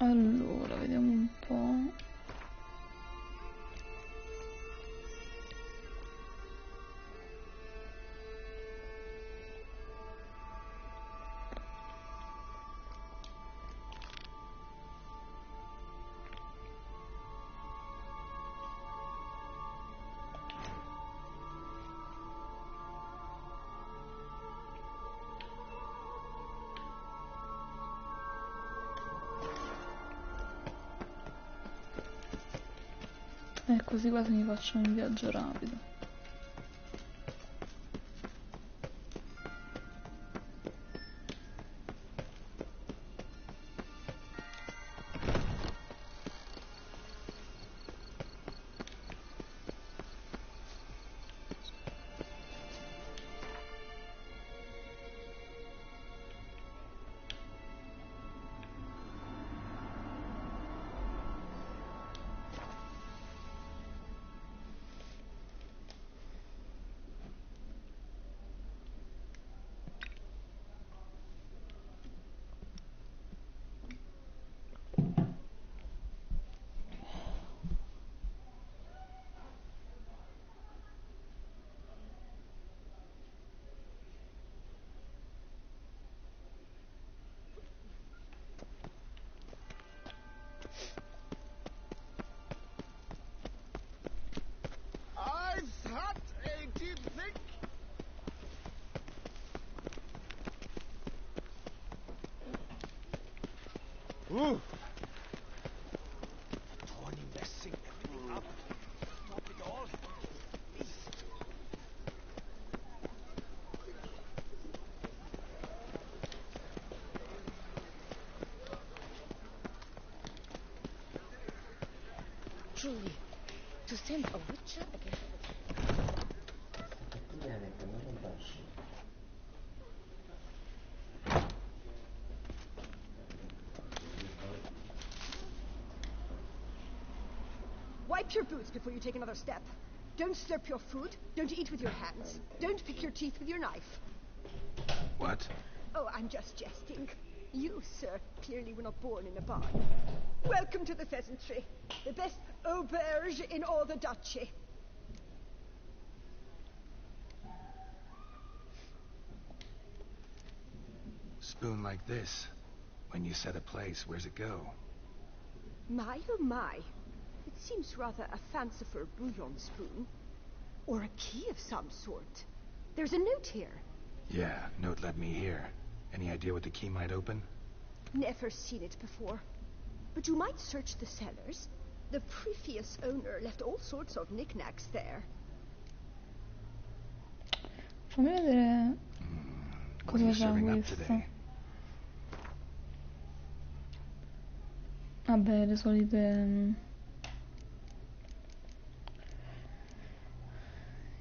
Allora, vediamo un po'. Così quasi mi faccio un viaggio rapido. Ooh. Truly, to send a witcher against Wipe your boots before you take another step. Don't slurp your food. Don't eat with your hands. Don't pick your teeth with your knife. What? Oh, I'm just jesting. You, sir, clearly were not born in a barn. Welcome to the pheasantry. The best auberge in all the duchy. Spoon like this. When you set a place, where's it go? My, oh my. It seems rather a fanciful bouillon spoon. Or a key of some sort. There's a note here. Yeah, note led me here. Any idea what the key might open? Never seen it before. But you might search the cellars. The previous owner left all sorts of knickknacks there. Fammi vedere What are you cosa c'ha serving up questo. today? Vabbè, le solite...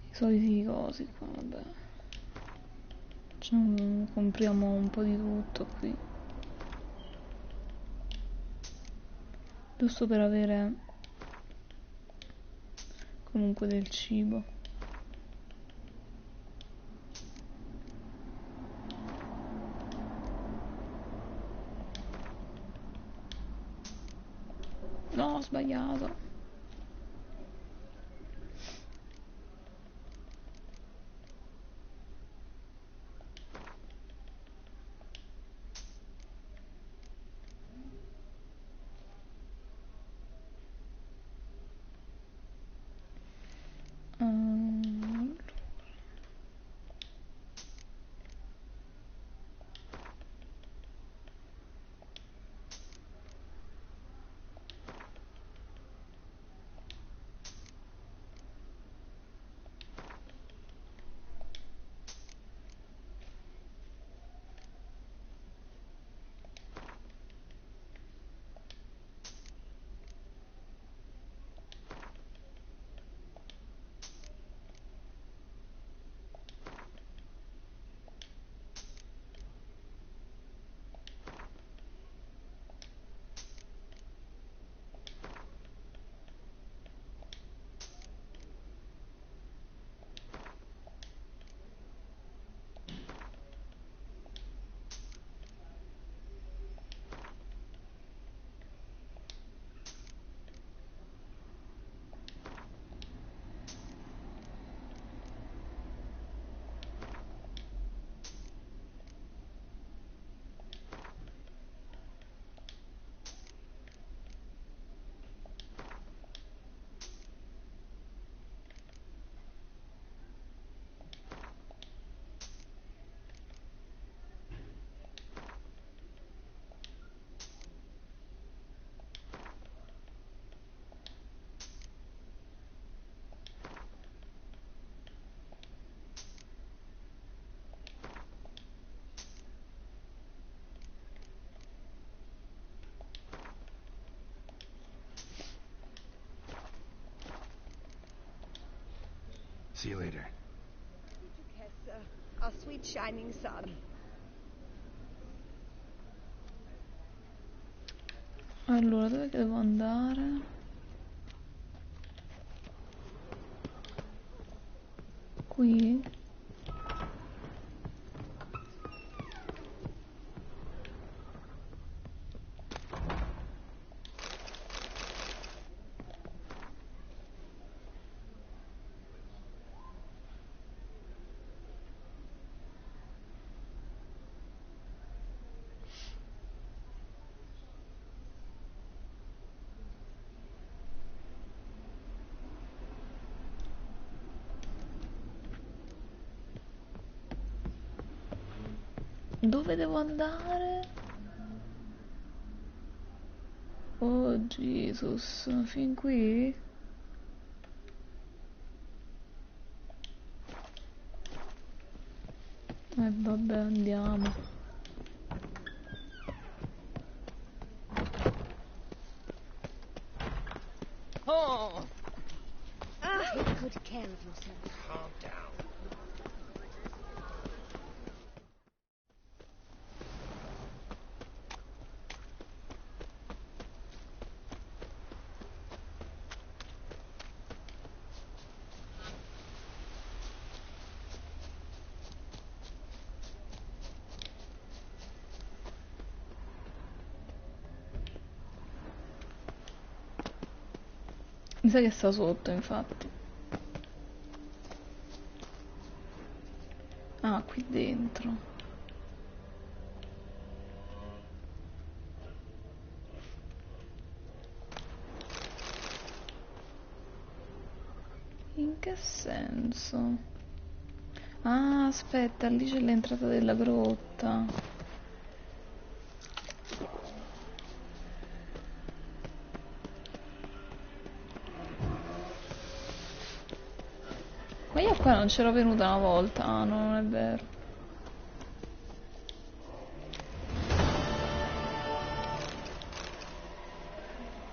I soliti cosi qua, vabbè. Compriamo un po' di tutto qui. Giusto per avere comunque del cibo. No, ho sbagliato. See you later. Our sweet shining sun. Allora, dove che devo andare? Qui? Dove devo andare? Oh Jesus, fin qui? Vabbè, andiamo. Oh! Take good care of yourself. Calm down. Mi sa che sta sotto, infatti. Ah, qui dentro. In che senso? Ah, aspetta, lì c'è l'entrata della grotta. Ma io qua non c'ero venuta una volta. Ah, no, non è vero.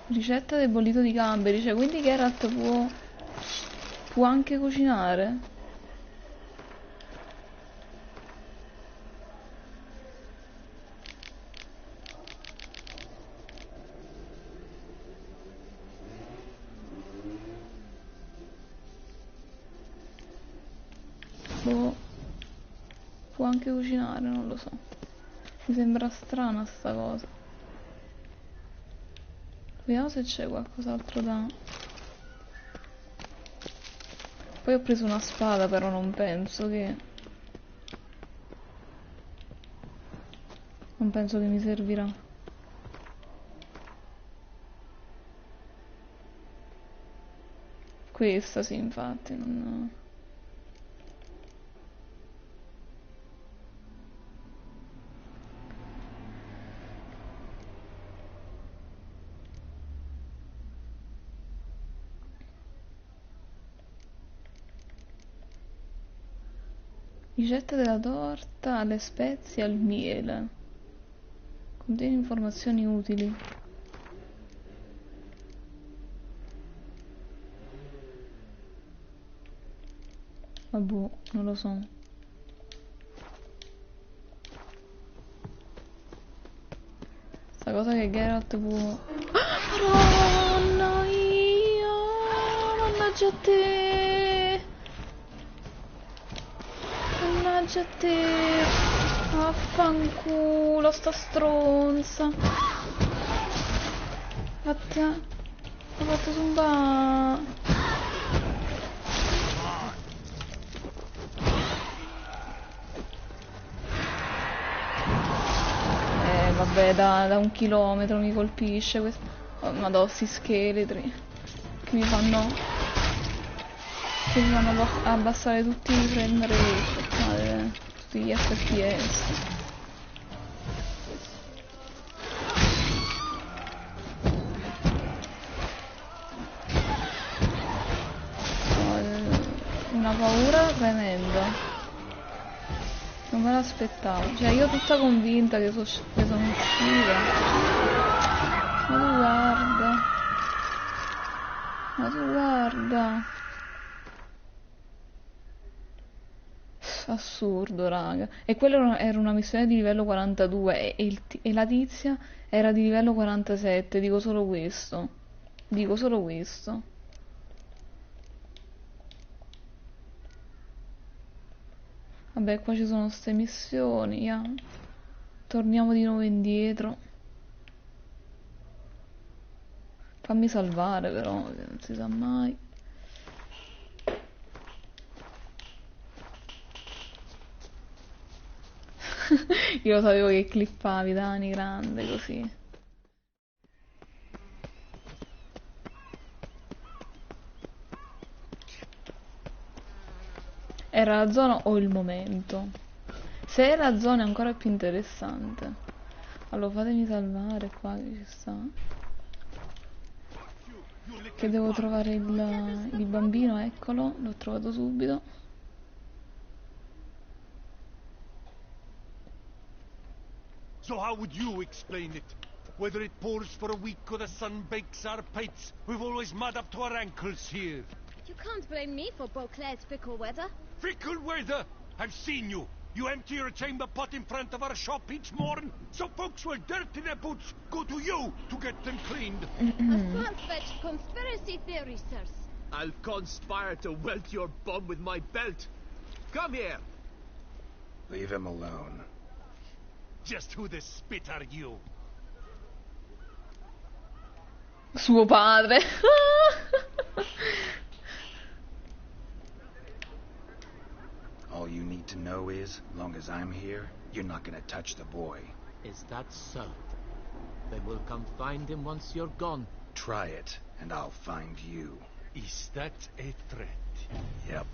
Ricetta del bollito di gamberi, cioè quindi Geralt può anche cucinare? Boh, può anche cucinare, non lo so. Mi sembra strana sta cosa. Vediamo se c'è qualcos'altro da... Poi ho preso una spada, però non penso che... Non penso che mi servirà. Questa sì, infatti, non... Ricetta della torta alle spezie e al miele. Contiene informazioni utili. Vabbè, non lo so. Sta cosa che Geralt può... Ah, Madonna mia! Mannaggia a te! Mannaggia a te! Vaffanculo, sta stronza! Fatta... L'ho fatto zumbare! Vabbè, da 1 chilometro mi colpisce questo. Oh, madò, sti scheletri che mi fanno abbassare tutti i frame rate, tutti gli FPS. Una paura tremenda. Non me l'aspettavo, cioè io tutta convinta che sono uscita. Ma tu guarda. Ma tu guarda. Assurdo, raga. E quella era una missione di livello 42 e la tizia era di livello 47. Dico solo questo. Dico solo questo. Vabbè, qua ci sono ste missioni, yeah. Torniamo di nuovo indietro. Fammi salvare però, che non si sa mai. Io lo sapevo che clippavi, Dani, grande così. Era la zona o il momento? Se era la zona è ancora più interessante. Allora fatemi salvare qua che ci sta. Che devo trovare il bambino, eccolo, l'ho trovato subito. So how would you explain it? Whether it pours for a week or the sun bakes our pipes, we've always mud up to our ankles here. You can't blame me for Beauclair's fickle weather. Fickle weather! I've seen you. You empty your chamber pot in front of our shop each morn, so folks will dirty their boots go to you to get them cleaned. A far-fetched conspiracy theory, sirs. I'll conspire to welt your bum with my belt. Come here. Leave him alone. Just who the spit are you? Suo padre. All you need to know is, long as I'm here, you're not gonna touch the boy. Is that so? Then we'll come find him once you're gone. Try it, and I'll find you. Is that a threat? Yep.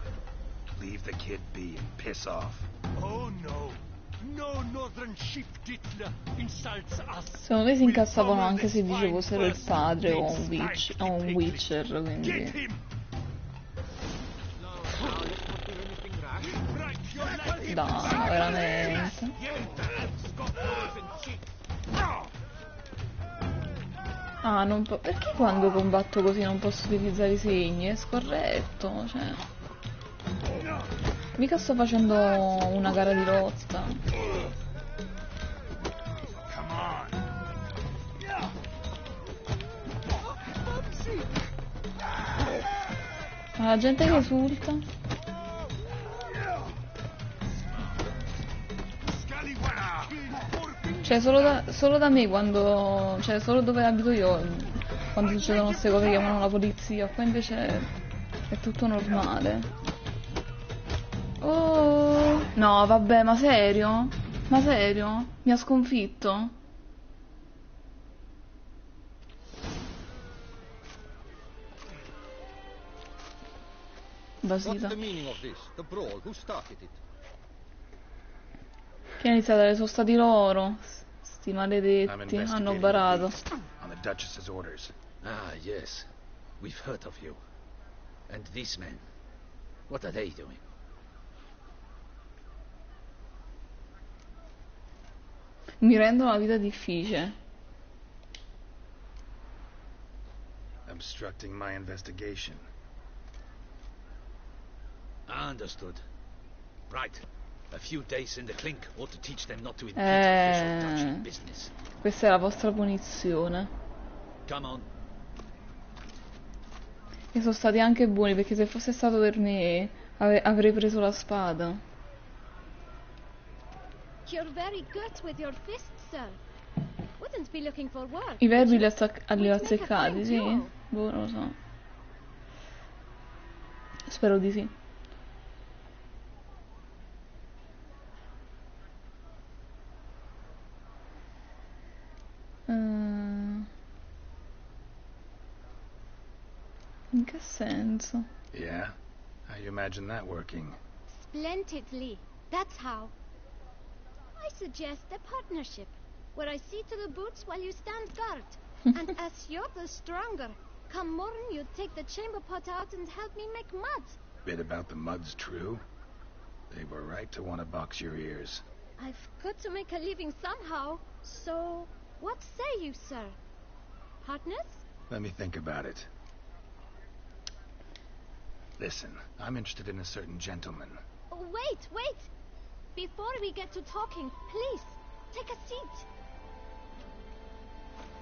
Leave the kid be and piss off. Oh no. No northern ship Dittler insults us. Secondo me si incazzavano anche se dicevo fossero il padre o un Witcher, quindi... No, veramente. Ah, non po- perché quando combatto così non posso utilizzare i segni? È scorretto, cioè... Mica sto facendo una gara di lotta. Ma la gente che esulta. Cioè solo da me quando... Cioè solo dove abito io quando succedono queste cose chiamano la polizia. Qua invece è tutto normale. Oh no, vabbè, ma serio? Ma serio? Mi ha sconfitto? Basita. Che ha iniziato? Sono stati loro. Sti maledetti, hanno barato. On the Duchess's orders. Ah, yes. We've heard of you. And these men, what are they doing? Mi rendono la vita difficile. Obstructing my investigation. Understood. Right. A few days in the clink ought to teach them not to impede official Dutch business. Questa è la vostra punizione. Come on. E sono stati anche buoni, perché se fosse stato per me avrei preso la spada. You're very good with your fists, sir. Wouldn't be looking for work. I verbi li ho azzeccati, sì? Boh, non lo so. Spero di sì. In che senso? Yeah? How you imagine that working? Splendidly. That's how. I suggest a partnership, where I see to the boots while you stand guard. And as you're the stronger, come morn you take the chamber pot out and help me make mud. Bit about the mud's true? They were right to want to box your ears. I've got to make a living somehow, so what say you, sir? Partners? Let me think about it. Listen, I'm interested in a certain gentleman. Wait, wait! Before we get to talking, please, take a seat.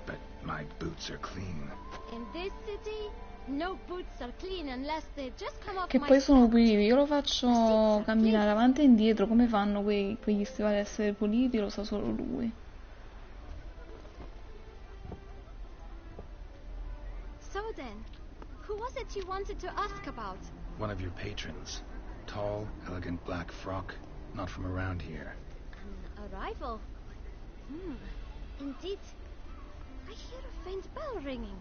But my boots are clean. In this city, no boots are clean unless they just come off Che my poi sono foot. puliti. Io lo faccio camminare avanti e indietro. Come fanno quegli stivali a essere puliti? Lo sa solo lui. So then, who was it you wanted to ask about? One of your patrons. Tall, elegant black frock. Not from around here. An arrival? Indeed. I hear a faint bell ringing.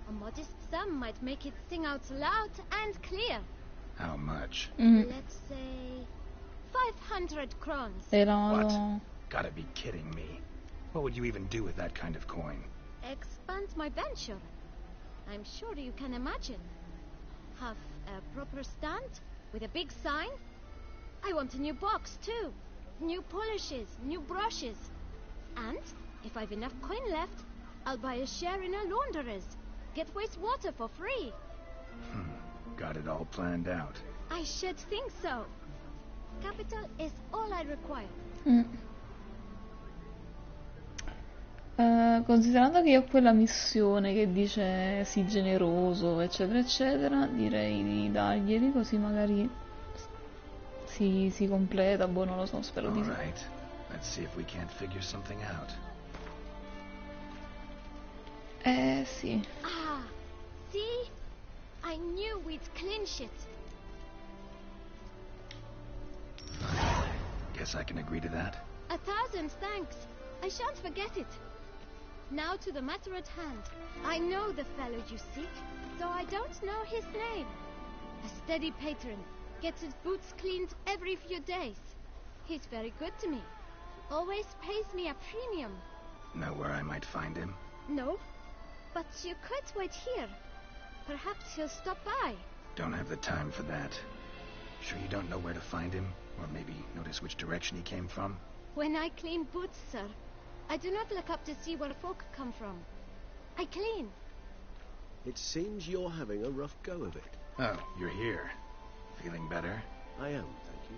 A modest sum might make it sing out loud and clear. How much? Let's say 500 crowns. What? Gotta be kidding me. What would you even do with that kind of coin? Expand my venture. I'm sure you can imagine. Have a proper stand with a big sign. I want a new box too. New polishes, new brushes. And if I've enough coin left, I'll buy a share in a launderer's. Get wastewater for free. Got it all planned out. I should think so. Capital is all I require. Considerando che io ho quella missione che dice sii generoso, eccetera, eccetera, direi di darglieli così magari si completa. Boh, non lo so, spero di sì. Alright. Let's see if we can't figure something out. Sì. Ah, see? I knew we'd clinch it. Guess I can agree to that. 1,000 thanks. I shan't forget it. Now to the matter at hand. I know the fellow you seek, though I don't know his name. A steady patron, gets his boots cleaned every few days. He's very good to me. Always pays me a premium. Know where I might find him? No, but you could wait here. Perhaps he'll stop by. Don't have the time for that. Sure you don't know where to find him? Or maybe notice which direction he came from? When I clean boots, sir, I do not look up to see where folk come from. I clean. It seems you're having a rough go of it. Oh, you're here. Feeling better? I am, thank you.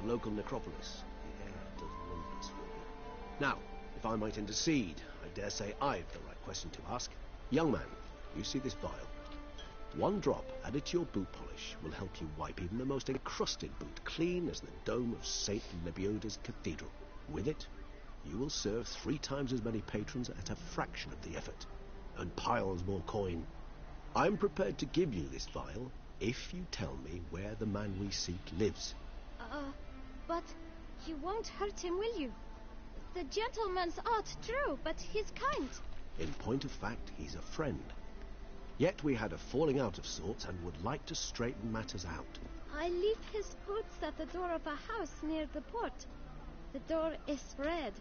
The local necropolis. The air does wonders for me. Now, if I might intercede, I dare say I've the right question to ask. Young man, you see this vial? One drop added to your boot polish will help you wipe even the most encrusted boot clean as the dome of St. Lebioda's cathedral. With it, you will serve 3 times as many patrons at a fraction of the effort, and piles more coin. I'm prepared to give you this vial if you tell me where the man we seek lives. But you won't hurt him, will you? The gentleman's art, true, but he's kind. In point of fact, he's a friend. Yet we had a falling out of sorts and would like to straighten matters out. I leave his boots at the door of a house near the port. The door is red,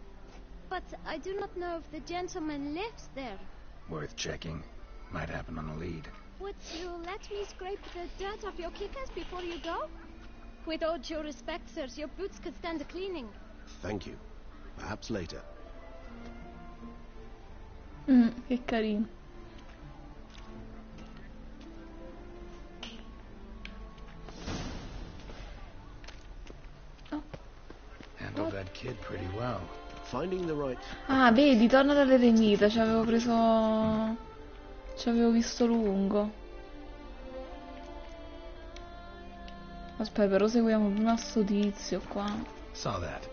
but I do not know if the gentleman lives there. Worth checking. Might happen on a lead. Would you let me scrape the dirt off your kickers before you go? With all due respect, sirs, your boots could stand a cleaning. Thank you. Perhaps later. Che carino. Handled that kid pretty well. Finding the right... Ah, vedi, torna dall'eremita, ci avevo preso... ci avevo visto lungo. Aspetta, però seguiamo prima sto tizio qua. Saw that.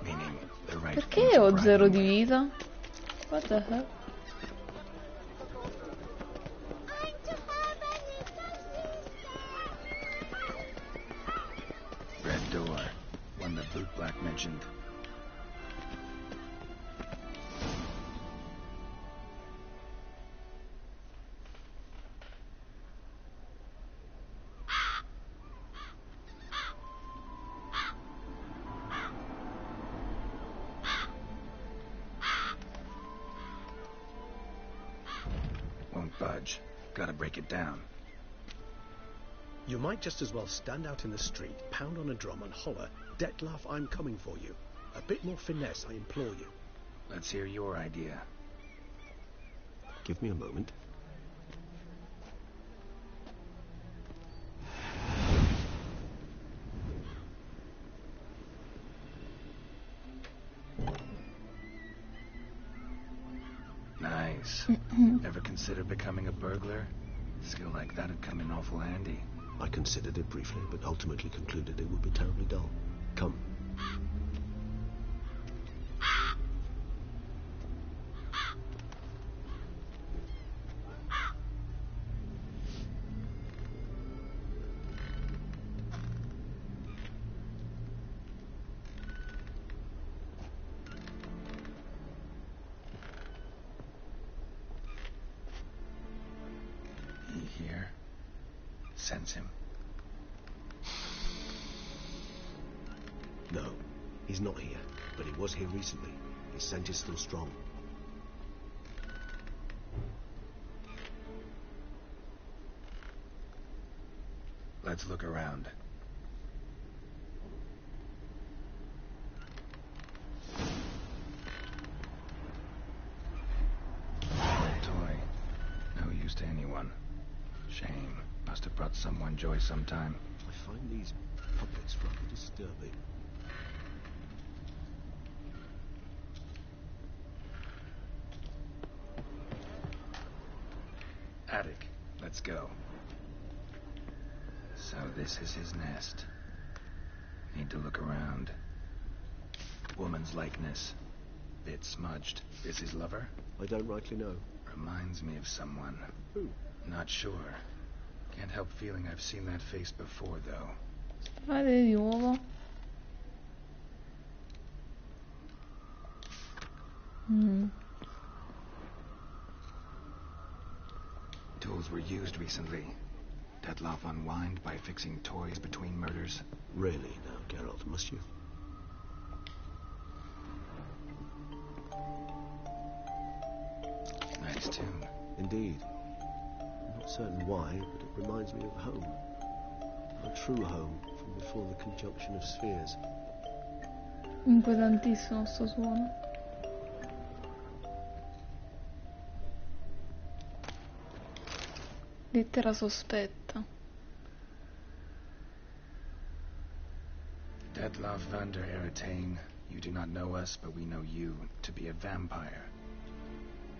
Meaning the right Perché thing to ho bribe 0 him di with. vita? What the hell? Red door. One the boot black mentioned. Won't budge. Gotta break it down. You might just as well stand out in the street, pound on a drum and holler, "Detlef, I'm coming for you." A bit more finesse, I implore you. Let's hear your idea. Give me a moment. consider becoming a burglar? A skill like that'd come in awful handy. I considered it briefly, but ultimately concluded it would be terribly dull. Come. Here. Sense him. No, he's not here, but he was here recently. His scent is still strong. Let's look around. Old toy. No use to anyone. Shame. Must have brought someone joy sometime. I find these puppets rather disturbing. Attic. Let's go. So this is his nest. Need to look around. Woman's likeness. Bit smudged. Is his lover? I don't rightly know. Reminds me of someone. Who? Not sure. Can't help feeling I've seen that face before, though. Fate di nuovo. Tools were used recently. Detloff unwind by fixing toys between murders. Really now, Geralt, must you? Nice tune. Indeed. I'm not certain why, but it reminds me of home. A true home from before the conjunction of spheres. Inquietantissimo sto suono. Lettera sospetta. Detloff van der Eretain, you do not know us, but we know you to be a vampire.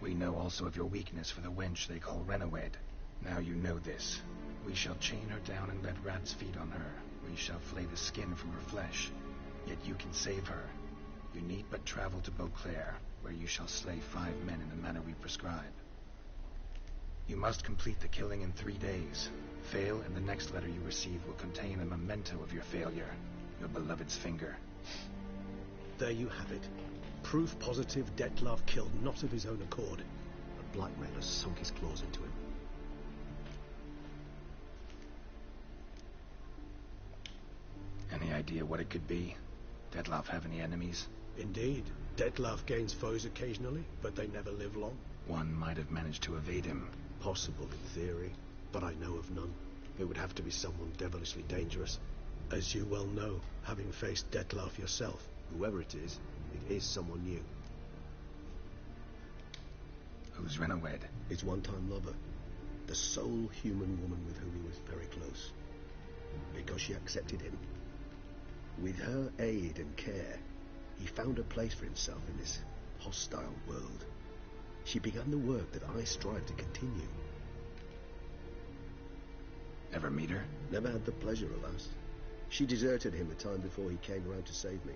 We know also of your weakness for the wench they call Renawed. Now you know this. We shall chain her down and let rats feed on her. We shall flay the skin from her flesh. Yet you can save her. You need but travel to Beauclair, where you shall slay 5 men in the manner we prescribe. You must complete the killing in 3 days. Fail, and the next letter you receive will contain a memento of your failure. Your beloved's finger. There you have it. Proof positive Detlaff killed not of his own accord. A blackmailer sunk his claws into him. Any idea what it could be? Detloff have any enemies? Indeed. Detlaff gains foes occasionally, but they never live long. One might have managed to evade him. Possible in theory, but I know of none. It would have to be someone devilishly dangerous. As you well know, having faced Detlaff yourself. Whoever it is someone new. Who's Renawed? His one-time lover. The sole human woman with whom he was very close. Because she accepted him. With her aid and care, he found a place for himself in this hostile world. She began the work that I strive to continue. Ever meet her? Never had the pleasure, alas. She deserted him a time before he came around to save me,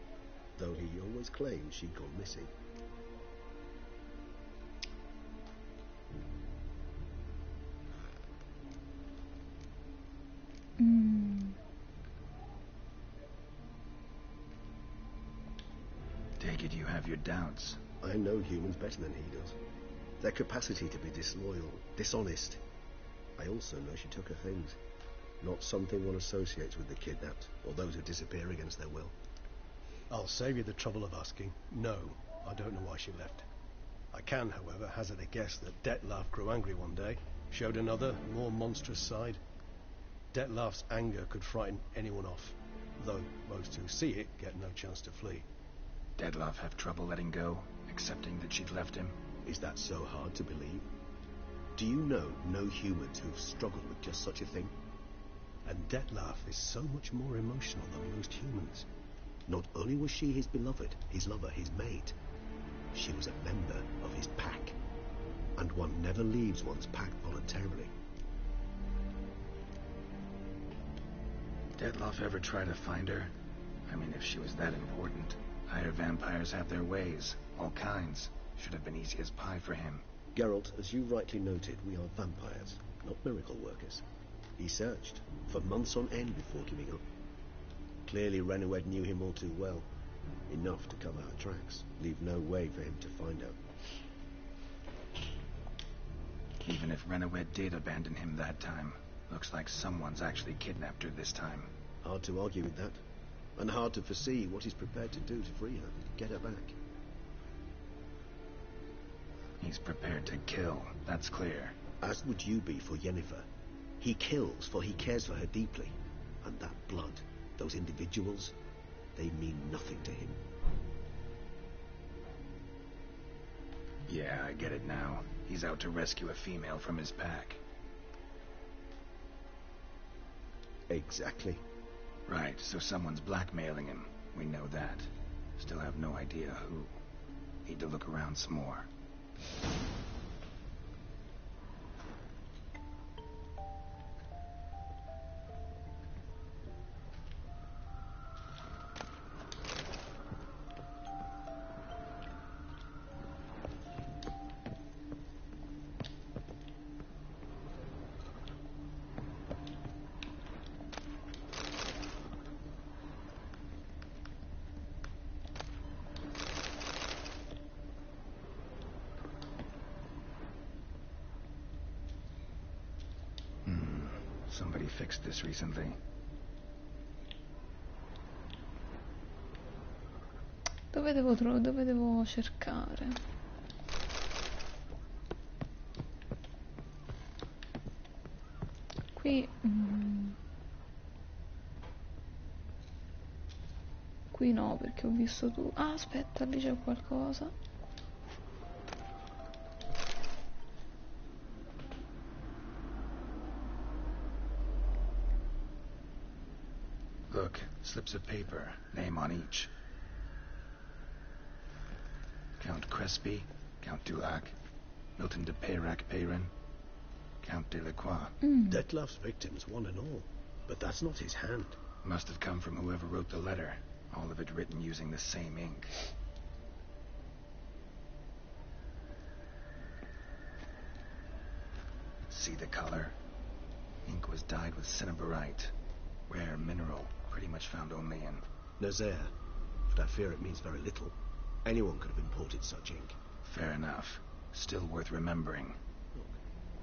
though he always claimed she'd gone missing. Take it you have your doubts. I know humans better than he does. Their capacity to be disloyal, dishonest. I also know she took her things. Not something one associates with the kidnapped, or those who disappear against their will. I'll save you the trouble of asking. No, I don't know why she left. I can, however, hazard a guess that Detlaff grew angry one day, showed another, more monstrous side. Detlaff's anger could frighten anyone off, though most who see it get no chance to flee. Detlaff have trouble letting go, accepting that she'd left him. Is that so hard to believe? Do you know no humans who've struggled with just such a thing? And Detlaff is so much more emotional than most humans. Not only was she his beloved, his lover, his mate, she was a member of his pack. And one never leaves one's pack voluntarily. Detloff ever try to find her? I mean, if she was that important. Higher vampires have their ways, all kinds. Should have been easy as pie for him. Geralt, as you rightly noted, we are vampires, not miracle workers. He searched for months on end before giving up. Clearly Renowed knew him all too well. Enough to cover her tracks, leave no way for him to find out. Even if Renowed did abandon him that time, looks like someone's actually kidnapped her this time. Hard to argue with that. And hard to foresee what he's prepared to do to free her, get her back. He's prepared to kill, that's clear. As would you be for Yennefer. He kills, for he cares for her deeply. And that blood, those individuals, they mean nothing to him. Yeah, I get it now. He's out to rescue a female from his pack. Exactly. Right, so someone's blackmailing him. We know that. Still have no idea who. Need to look around some more. Somebody fixed this recently. Dove devo cercare? Qui... Qui no, perché ho visto tu. Ah, aspetta, lì c'è qualcosa. Look, slips of paper, name on each. Count Crespi, Count Dulac, Milton de Peyrac-Peyrin, Count Delacroix. Detloff's victims, one and all. But that's not his hand. Must have come from whoever wrote the letter. All of it written using the same ink. See the color? Ink was dyed with cinnabarite. Rare mineral, pretty much found only in... Nazaire. But I fear it means very little. Anyone could have imported such ink. Fair enough. Still worth remembering. Look,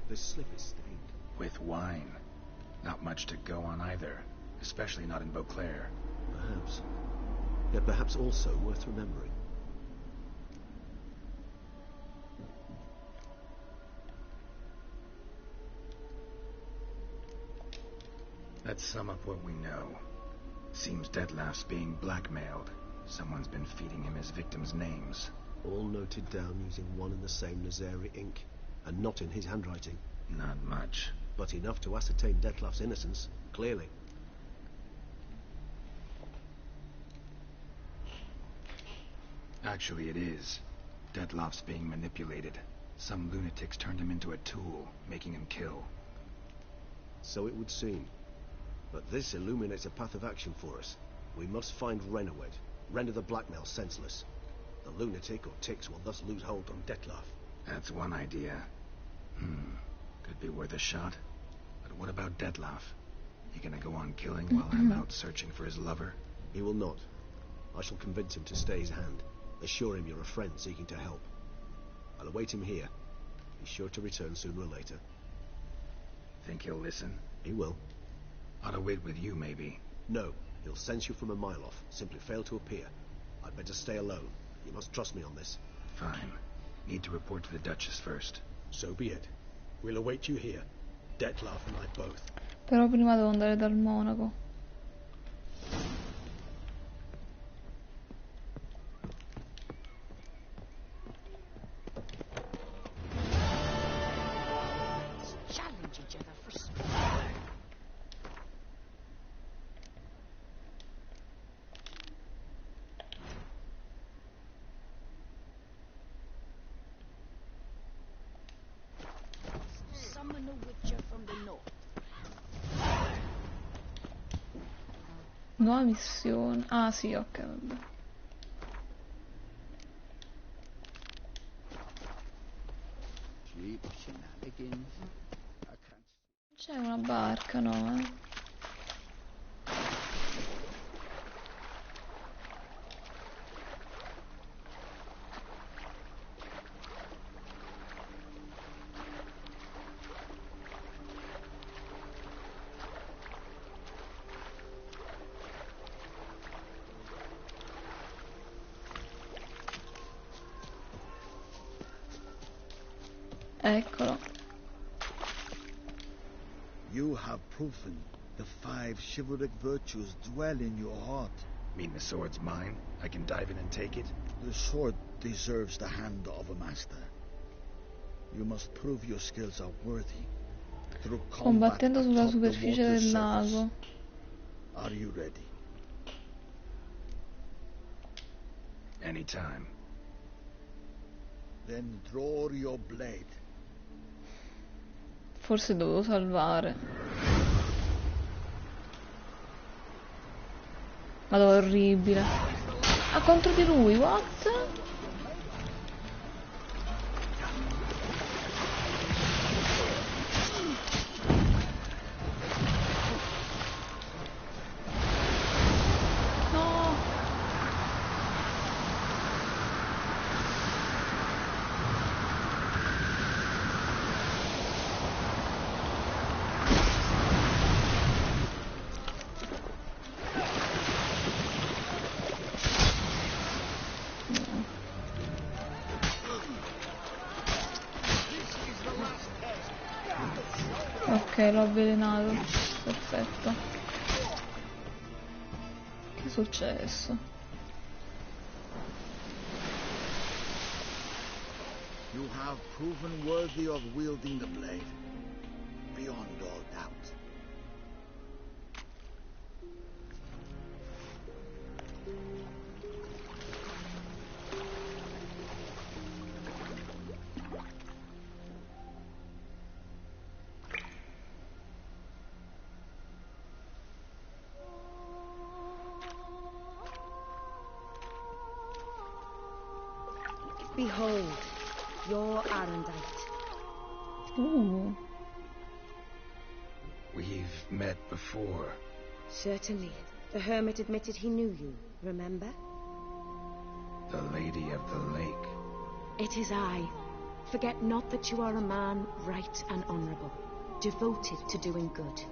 this slip is stained. With wine. Not much to go on either. Especially not in Beauclair. Perhaps. Yet perhaps also worth remembering. Let's sum up what we know. Seems Detloff's being blackmailed. Someone's been feeding him his victims' names. All noted down using one and the same Nazari ink. And not in his handwriting. Not much. But enough to ascertain Detloff's innocence, clearly. Actually, it is. Detloff's being manipulated. Some lunatics turned him into a tool, making him kill. So it would seem. But this illuminates a path of action for us. We must find Renowed, render the blackmail senseless. The lunatic or ticks will thus lose hold on Detloff. That's one idea. Could be worth a shot. But what about Detloff? He gonna go on killing while I'm out searching for his lover? He will not. I shall convince him to stay his hand. Assure him you're a friend seeking to help. I'll await him here. He's sure to return sooner or later. Think he'll listen? He will. Ought to wait with you, maybe. No. He'll sense you from a mile off. Simply fail to appear. I'd better stay alone. You must trust me on this. Fine. Need to report to the Duchess first. So be it. We'll await you here. Detloff and I both. Però prima devo andare dal monaco. Challenge each other for speed. Nuova missione. Ah sì, ok, vabbè. C'è una barca, no? Eccolo. You have proven the 5 chivalric virtues dwell in your heart. Mean the sword's mine? I can dive in and take it? The sword deserves the hand of a master. You must prove your skills are worthy. Through combat Combattendo sulla atop the superficie water's del surface. lago. Are you ready? Anytime. Then draw your blade. Forse dovevo salvare. Madonna, è orribile. Ah, contro di lui, what? No. Ok, l'ho avvelenato. Perfetto. Che è successo? You have proven worthy of wielding the blade. Beyond all doubt. Behold, your Arendite. Ooh. We've met before. Certainly. The hermit admitted he knew you, remember? The Lady of the Lake. It is I. Forget not that you are a man right and honourable, devoted to doing good.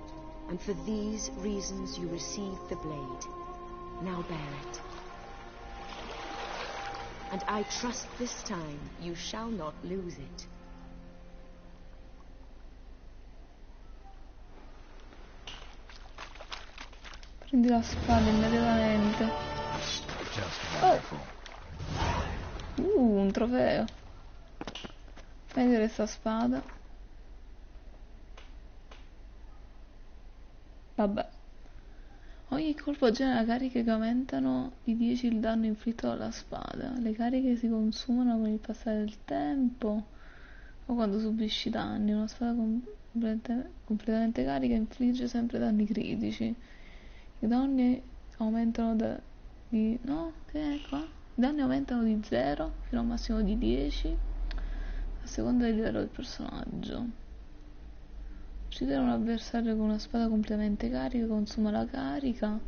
And for these reasons you received the blade. Now bear it. And I trust this time you shall not lose it. Prendi la spada immediatamente. Just wonderful. Un trofeo. Prendi questa spada. Vabbè. Ogni colpo genera cariche che aumentano di 10 il danno inflitto dalla spada. Le cariche si consumano con il passare del tempo o quando subisci danni. Una spada completamente carica infligge sempre danni critici. I danni aumentano no? Che è qua? I danni aumentano di 0 fino a un massimo di 10 a seconda del livello del personaggio. Uccidere un avversario con una spada completamente carica consuma la carica,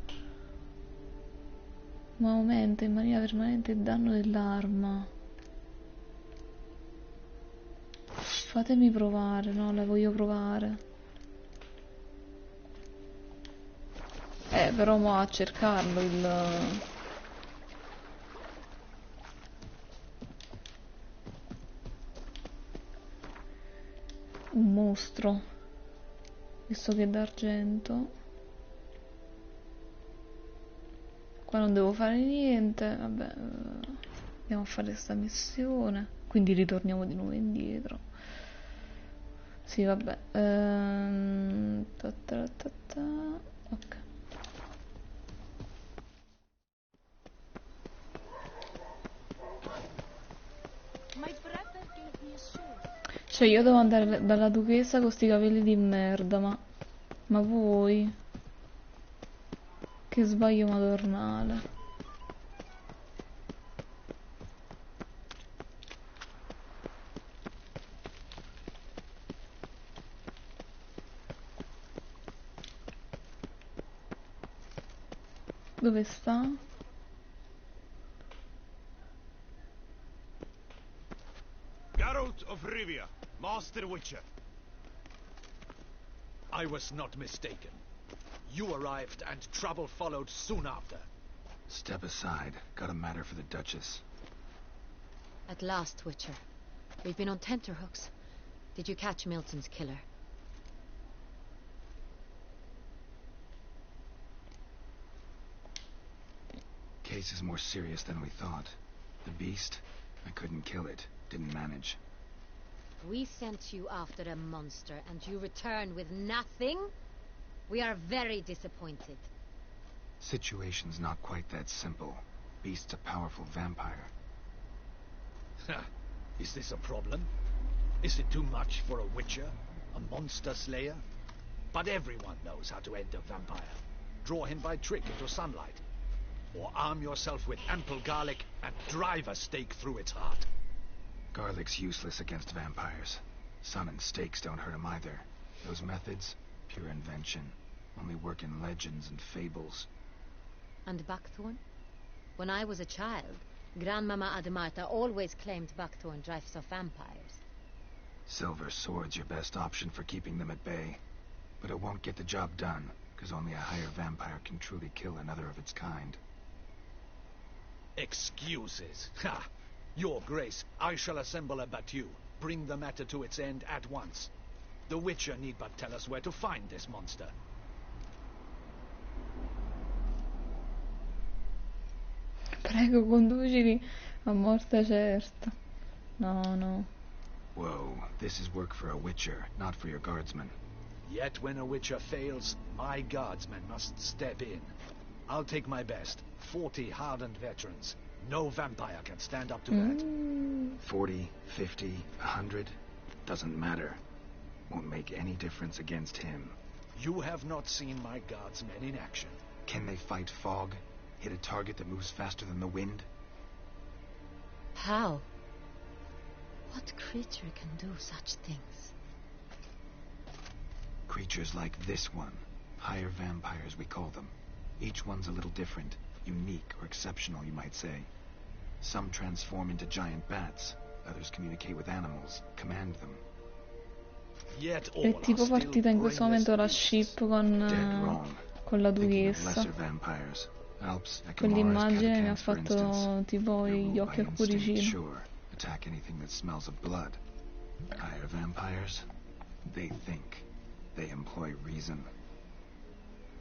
ma aumenta in maniera permanente il danno dell'arma. Fatemi provare, no? La voglio provare. Però mo a cercarlo un mostro, visto che è d'argento. Qua non devo fare niente, vabbè, andiamo a fare questa missione, quindi ritorniamo di nuovo indietro. Sì, vabbè, ok. Cioè io devo andare dalla duchessa con sti capelli di merda, ma voi Che sbaglio madornale. Dove sta? Geralt of Rivia, Master Witcher. I was not mistaken. You arrived and trouble followed soon after. Step aside. Got a matter for the Duchess. At last, Witcher. We've been on tenterhooks. Did you catch Milton's killer? Case is more serious than we thought. The beast, I couldn't kill it. Didn't manage. We sent you after a monster, and you return with nothing? We are very disappointed. Situation's not quite that simple. Beast's a powerful vampire. Is this a problem? Is it too much for a witcher? A monster slayer? But everyone knows how to end a vampire. Draw him by trick into sunlight. Or arm yourself with ample garlic and drive a stake through its heart. Garlic's useless against vampires. Sun and stakes don't hurt him either. Those methods, pure invention. Only work in legends and fables. And buckthorn? When I was a child, Grandmama Ademarta always claimed buckthorn drives off vampires. Silver sword's your best option for keeping them at bay. But it won't get the job done, because only a higher vampire can truly kill another of its kind. Excuses. Ha! Your Grace, I shall assemble a battue. Bring the matter to its end at once. The Witcher need but tell us where to find this monster. Prego, conducili a morte certa. No. Whoa, this is work for a Witcher, not for your guardsmen. Yet when a Witcher fails, my guardsmen must step in. I'll take my best. 40 hardened veterans. No vampire can stand up to that. 40, 50, 100, doesn't matter. Won't make any difference against him. You have not seen my guardsmen in action. Can they fight fog? Hit a target that moves faster than the wind? How? What creature can do such things? Creatures like this one. Higher vampires, we call them. Each one's a little different. Unique or exceptional, you might say. Some transform into giant bats. Others communicate with animals, command them. Yet all È tipo partita in questo momento la ship con la duchessa. Quell'immagine mi ha fatto tipo gli occhi a cuoricino. Sure, attack anything that smells of blood. Higher vampires, they think. They employ reason.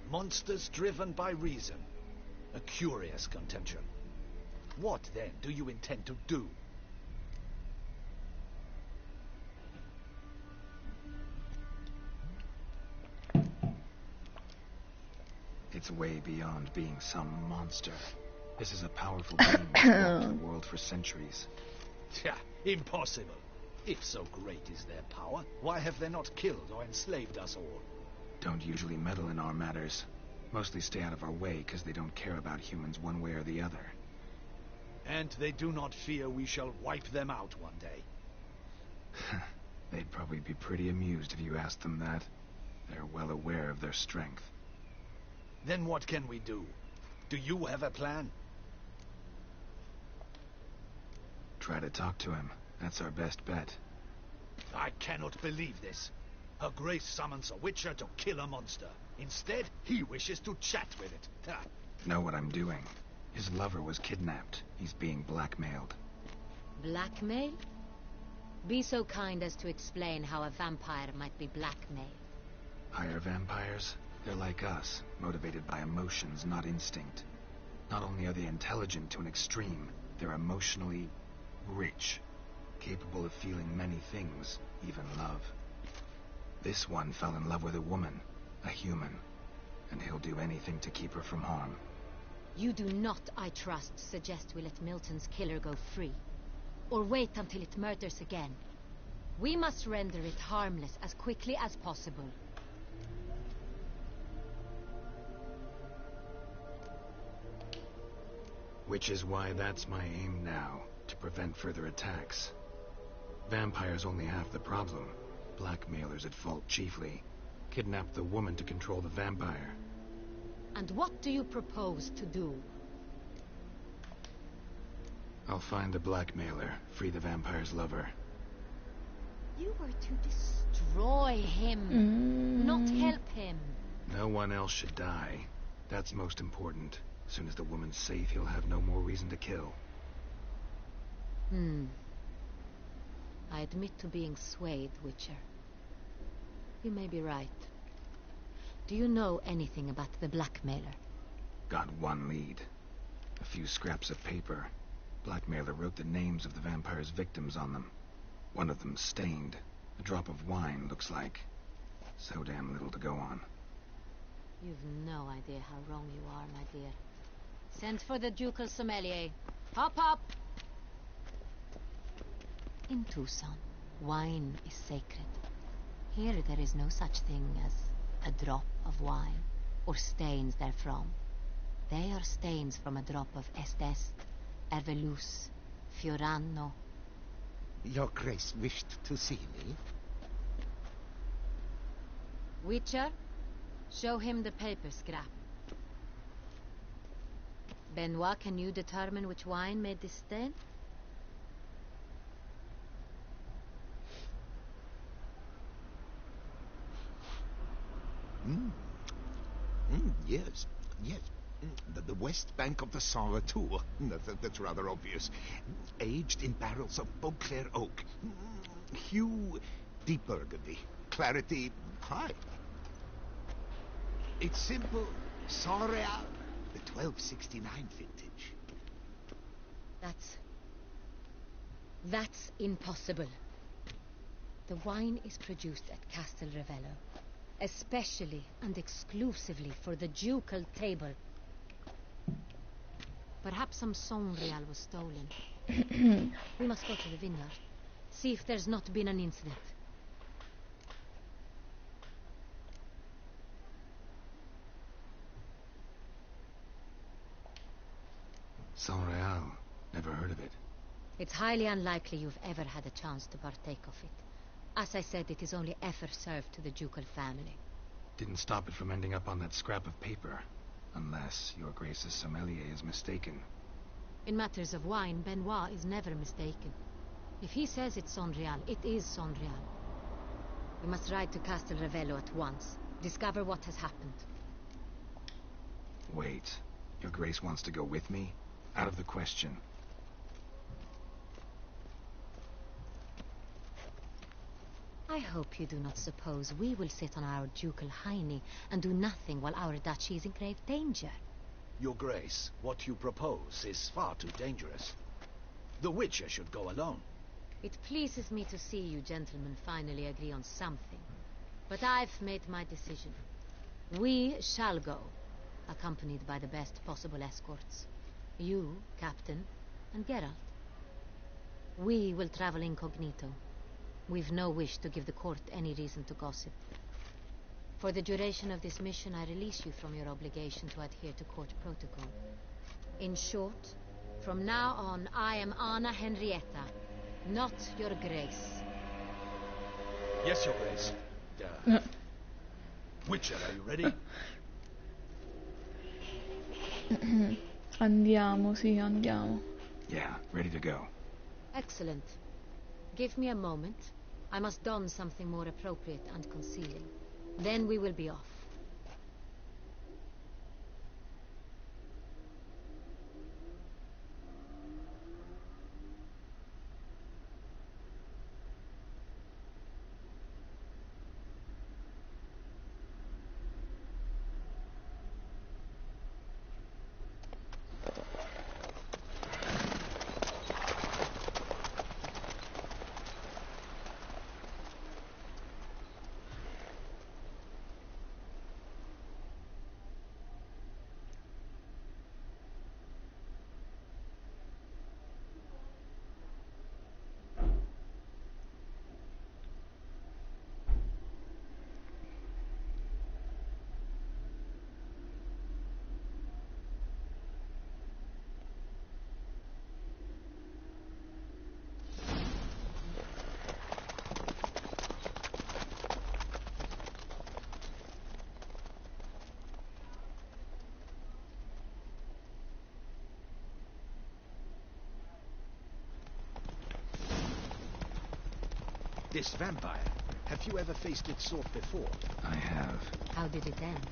Monsters driven by reason. A curious contention. What, then, do you intend to do? It's way beyond being some monster. This is a powerful being that's walked the world for centuries. Impossible. If so great is their power, why have they not killed or enslaved us all? Don't usually meddle in our matters. Mostly stay out of our way because they don't care about humans one way or the other. And they do not fear we shall wipe them out one day. They'd probably be pretty amused if you asked them that. They're well aware of their strength. Then what can we do? Do you have a plan? Try to talk to him. That's our best bet. I cannot believe this. Her Grace summons a Witcher to kill a monster. Instead, he wishes to chat with it. Know what I'm doing. His lover was kidnapped. He's being blackmailed. Blackmail? Be so kind as to explain how a vampire might be blackmailed. Higher vampires? They're like us, motivated by emotions, not instinct. Not only are they intelligent to an extreme, they're emotionally rich, capable of feeling many things, even love. This one fell in love with a woman, a human, and he'll do anything to keep her from harm. You do not, I trust, suggest we let Milton's killer go free, or wait until it murders again. We must render it harmless as quickly as possible. Which is why that's my aim now, to prevent further attacks. Vampires only half the problem. Blackmailers at fault chiefly. Kidnap the woman to control the vampire. And what do you propose to do? I'll find the blackmailer, free the vampire's lover. You were to destroy him, not help him. No one else should die. That's most important. As soon as the woman's safe, he'll have no more reason to kill. I admit to being swayed, Witcher. You may be right. Do you know anything about the blackmailer? Got one lead. A few scraps of paper. Blackmailer wrote the names of the vampire's victims on them. One of them stained. A drop of wine, looks like. So damn little to go on. You've no idea how wrong you are, my dear. Send for the ducal sommelier. Hop, hop! In Tucson, wine is sacred. Here there is no such thing as a drop of wine, or stains therefrom. They are stains from a drop of Estest, Ervelus, Fiorano. Your Grace wished to see me? Witcher, show him the paper scrap. Benoit, can you determine which wine made this stain? Yes. The west bank of the Saint Retour. That's rather obvious. Aged in barrels of Beauclair oak. Hue, deep burgundy. Clarity, high. It's simple. Saint Real, the 1269 vintage. That's impossible. The wine is produced at Castel Ravello, especially and exclusively for the ducal table. Perhaps some Saint Real was stolen. We must go to the vineyard, see if there's not been an incident. Saint Real. Never heard of it. It's highly unlikely you've ever had a chance to partake of it. As I said, it is only ever served to the ducal family. Didn't stop it from ending up on that scrap of paper. Unless your Grace's sommelier is mistaken. In matters of wine, Benoit is never mistaken. If he says it's Saint Real, it is Saint Real. We must ride to Castel Ravello at once. Discover what has happened. Wait. Your Grace wants to go with me? Out of the question. I hope you do not suppose we will sit on our ducal hiney and do nothing while our duchy is in grave danger. Your Grace, what you propose is far too dangerous. The Witcher should go alone. It pleases me to see you gentlemen finally agree on something. But I've made my decision. We shall go, accompanied by the best possible escorts. You, Captain, and Geralt. We will travel incognito. We've no wish to give the court any reason to gossip. For the duration of this mission, I release you from your obligation to adhere to court protocol. In short, from now on, I am Anna Henrietta, not your Grace. Yes, Your Grace. Witcher, are you ready? Andiamo, sì, andiamo. Yeah, ready to go. Excellent. Give me a moment. I must don something more appropriate and concealing. Then we will be off. This vampire, have you ever faced its sort before? I have. How did it end?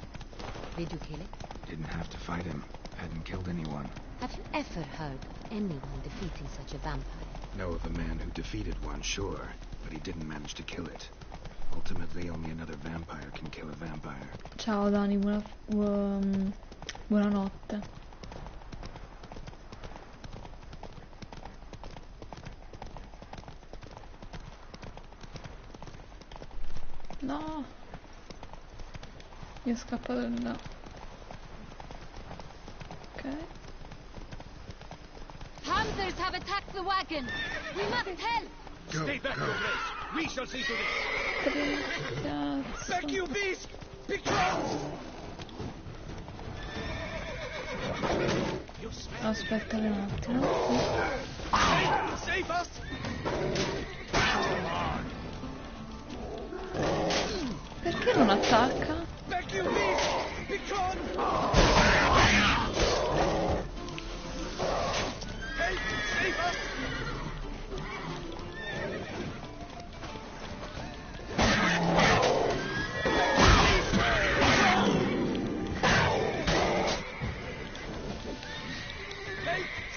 Did you kill it? Didn't have to fight him. Hadn't killed anyone. Have you ever heard of anyone defeating such a vampire? Know of a man who defeated one, sure, but he didn't manage to kill it. Ultimately, only another vampire can kill a vampire. Ciao Dani, buonanotte. No! Io è scappato di là. Ok. Hunters have attacked the wagon! We must help! Stay back, your race! We shall see to this! Cazzo. Back, you beast! Be close! Aspetta un attimo. Save us! Perché non attacca? Back, you beast! Be gone! Help! Save us!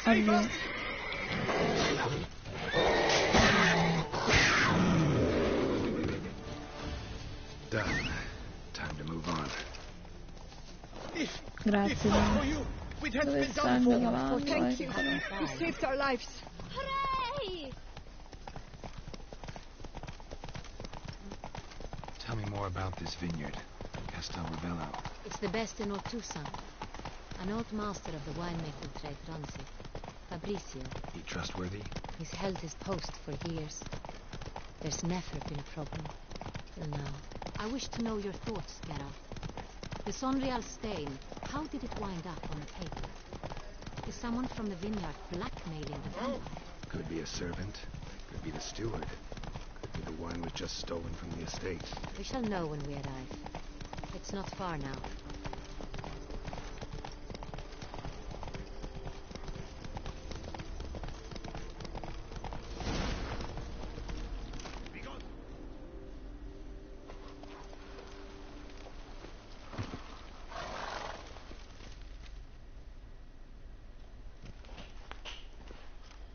Oddio. Done. Time to move on. Grazie Dani. Dove sta il mio cavallo? Thank you. Eccolo. You saved our lives. Hooray! Tell me more about this vineyard. Castel Ravello. It's the best in Ortusan. An old master of the winemaking trade runs it. Fabricio. He trustworthy? He's held his post for years. There's never been a problem. Till now. I wish to know your thoughts, Geralt. The Sonreal stain, how did it wind up on the table? Is someone from the vineyard blackmailing the vampire? Could be a servant. Could be the steward. Could be the wine was just stolen from the estate. We shall know when we arrive. It's not far now.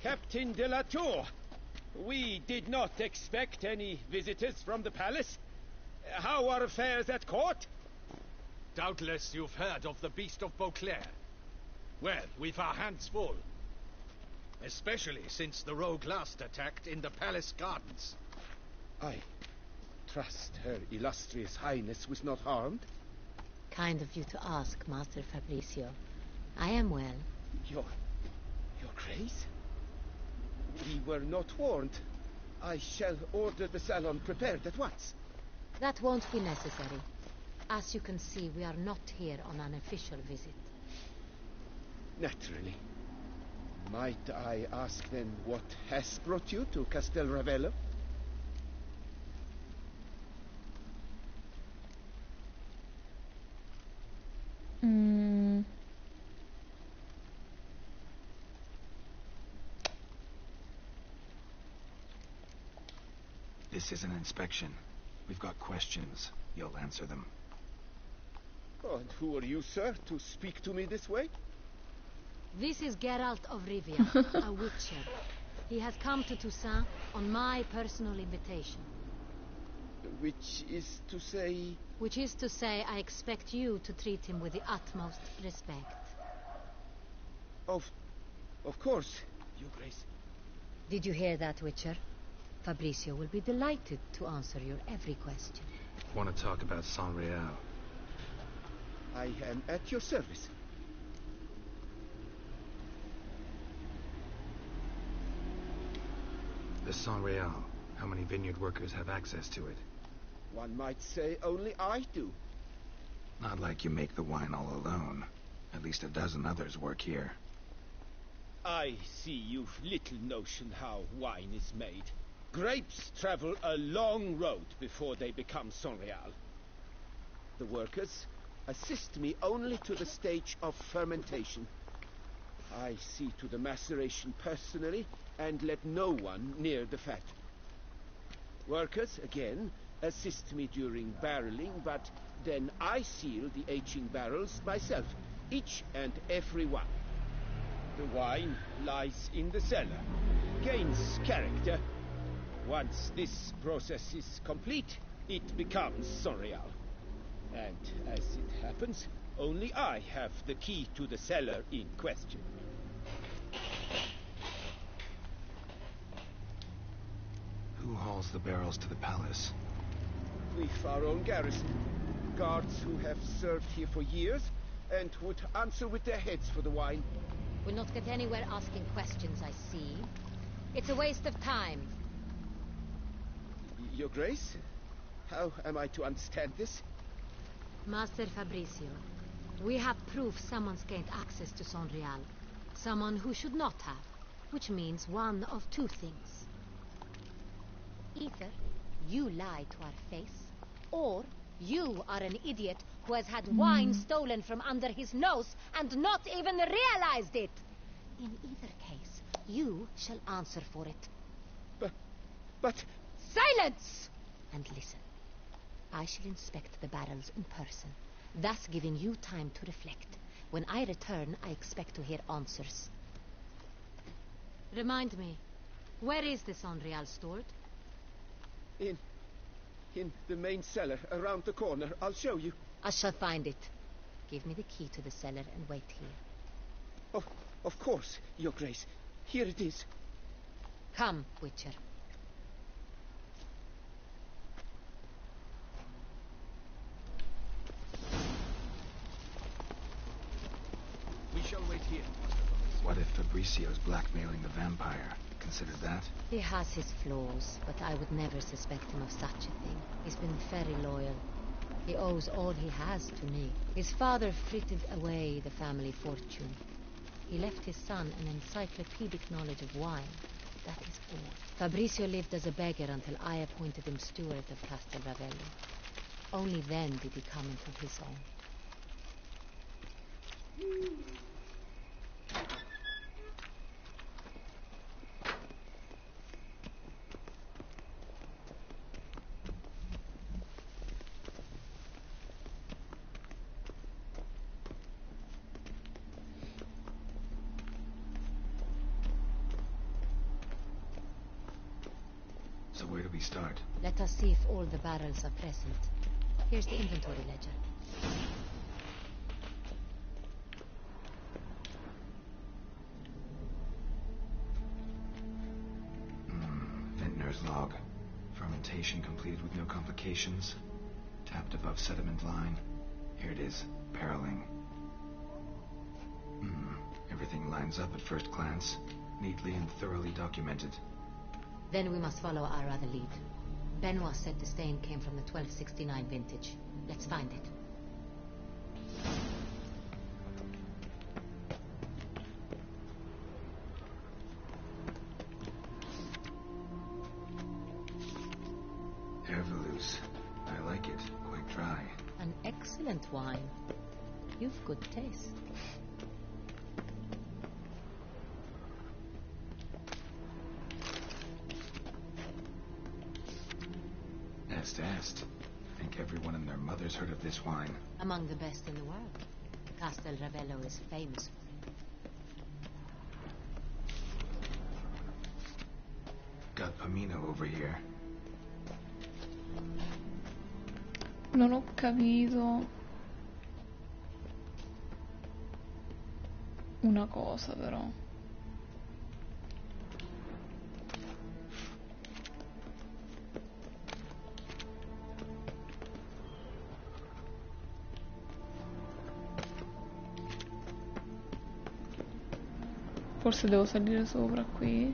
Captain de la Tour, we did not expect any visitors from the palace. How are affairs at court? Doubtless you've heard of the Beast of Beauclair. Well, we've our hands full. Especially since the rogue last attacked in the palace gardens. I trust Her Illustrious Highness was not harmed. Kind of you to ask, Master Fabricio. I am well. Your Grace? We were not warned. I shall order the salon prepared at once. That won't be necessary. As you can see, we are not here on an official visit. Naturally. Might I ask then what has brought you to Castel Ravello? This is an inspection. We've got questions. You'll answer them. Oh, and who are you, sir, to speak to me this way? This is Geralt of Rivia, a witcher. He has come to Toussaint on my personal invitation. Which is to say... Which is to say, I expect you to treat him with the utmost respect. Of course, Your Grace. Did you hear that, Witcher? Fabricio will be delighted to answer your every question. Want to talk about Sonreal? I am at your service. The Sonreal. How many vineyard workers have access to it? One might say only I do. Not like you make the wine all alone. At least a dozen others work here. I see you've little notion how wine is made. Grapes travel a long road before they become Sonreal. The workers assist me only to the stage of fermentation. I see to the maceration personally and let no one near the fat. Workers, again, assist me during barreling, but then I seal the aging barrels myself, each and every one. The wine lies in the cellar, gains character. Once this process is complete, it becomes Sonreal. And as it happens, only I have the key to the cellar in question. Who hauls the barrels to the palace? We've our own garrison. Guards who have served here for years and would answer with their heads for the wine. We'll not get anywhere asking questions, I see. It's a waste of time. Your Grace? How am I to understand this? Master Fabricio, we have proof someone's gained access to Sonreal. Someone who should not have, which means one of two things. Either you lie to our face, or you are an idiot who has had wine stolen from under his nose and not even realized it. In either case, you shall answer for it. But... Silence! And listen. I shall inspect the barrels in person, thus giving you time to reflect. When I return, I expect to hear answers. Remind me, where is the Sonreal stored? In the main cellar, around the corner. I'll show you. I shall find it. Give me the key to the cellar and wait here. Oh, of course, Your Grace. Here it is. Come, Witcher. We shall wait here. What if Fabricio's blackmailing the vampire? Consider that? He has his flaws, but I would never suspect him of such a thing. He's been very loyal. He owes all he has to me. His father frittered away the family fortune. He left his son an encyclopedic knowledge of wine. That is all. Fabricio lived as a beggar until I appointed him steward of Castel Ravello. Only then did he come into his own. So where do we start? Let us see if all the barrels are present. Here's the inventory ledger. Vintner's log. Fermentation completed with no complications. Tapped above sediment line. Here it is. Barreling. Everything lines up at first glance. Neatly and thoroughly documented. Then we must follow our other lead. Benoit said the stain came from the 1269 vintage. Let's find it. Herveloos. I like it. Quite dry. An excellent wine. You've good taste. Est. I think everyone and their mother's heard of this wine. Among the best in the world. Castel Ravello is famous for it. Got Pomino over here. Non ho capito una cosa però. Forse devo salire sopra qui.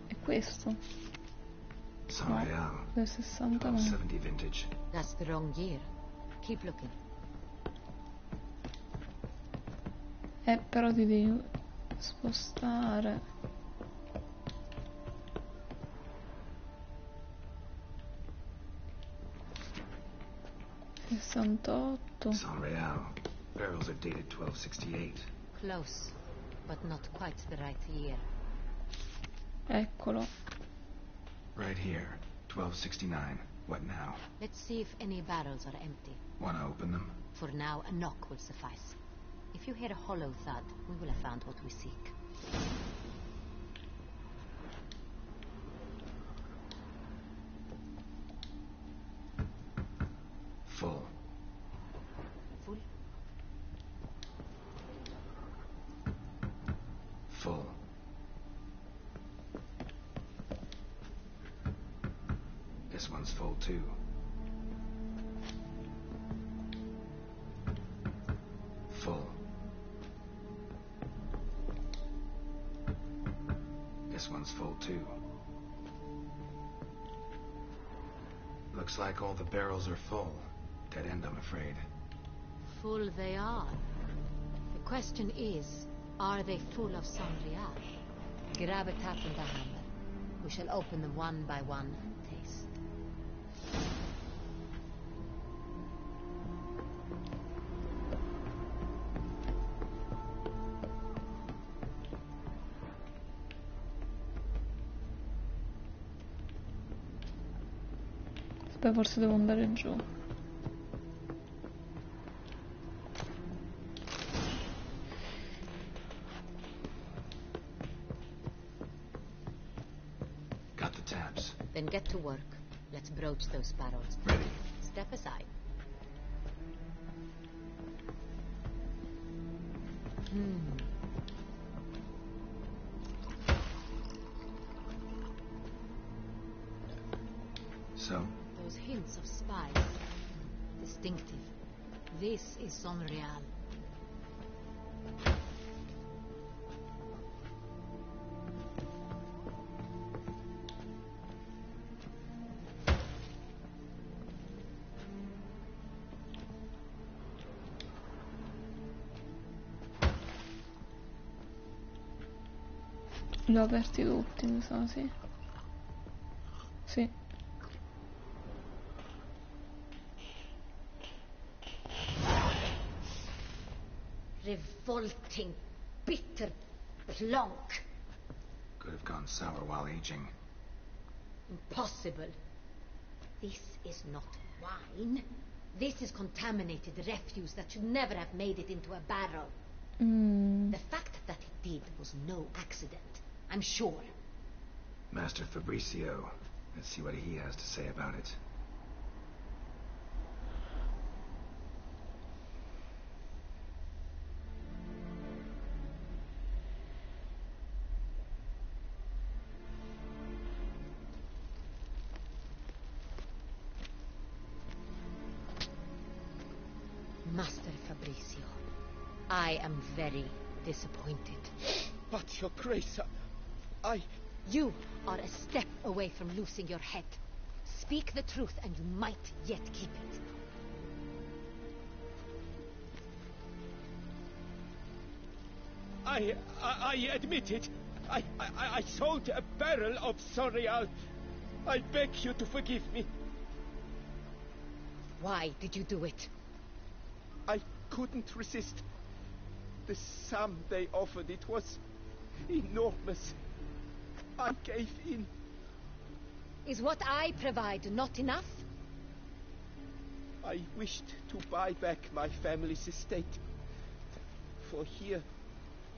È questo? Sonreal. Del 69. 1270 vintage. That's the wrong year. Keep looking. Però ti devi spostare. Sonreal. Barrels are dated 1268. Close, but not quite the right year. Eccolo. Right here. 1269. What now? Let's see if any barrels are empty. Wanna open them? For now, a knock will suffice. If you hear a hollow thud, we will have found what we seek. Full. Full? Full. This one's full too. Full. This one's full too. Looks like all the barrels are full. Dead end, I'm afraid. Full they are. The question is, are they full of sangria? Grab a tap and a hammer. We shall open them one by one and taste. Aspetta, forse devo andare giù. Got the taps. Then get to work. Let's broach those barrels. Ready. Step aside. So? Those hints of spice. Distinctive. This is Sonreal. Li ho aperti tutti, mi sa, sì. Sì. Revolting, bitter plonk. Could have gone sour while aging. Impossible. This is not wine. This is contaminated refuse that should never have made it into a barrel. The fact that it did was no accident, I'm sure. Master Fabricio. Let's see what he has to say about it. Master Fabricio, I am very disappointed. But, Your Grace, I... You are a step away from losing your head. Speak the truth and you might yet keep it. I admit it. I sold a barrel of Sonreal. I beg you to forgive me. Why did you do it? I couldn't resist. The sum they offered, it was enormous. I gave in. Is what I provide not enough? I wished to buy back my family's estate. For here,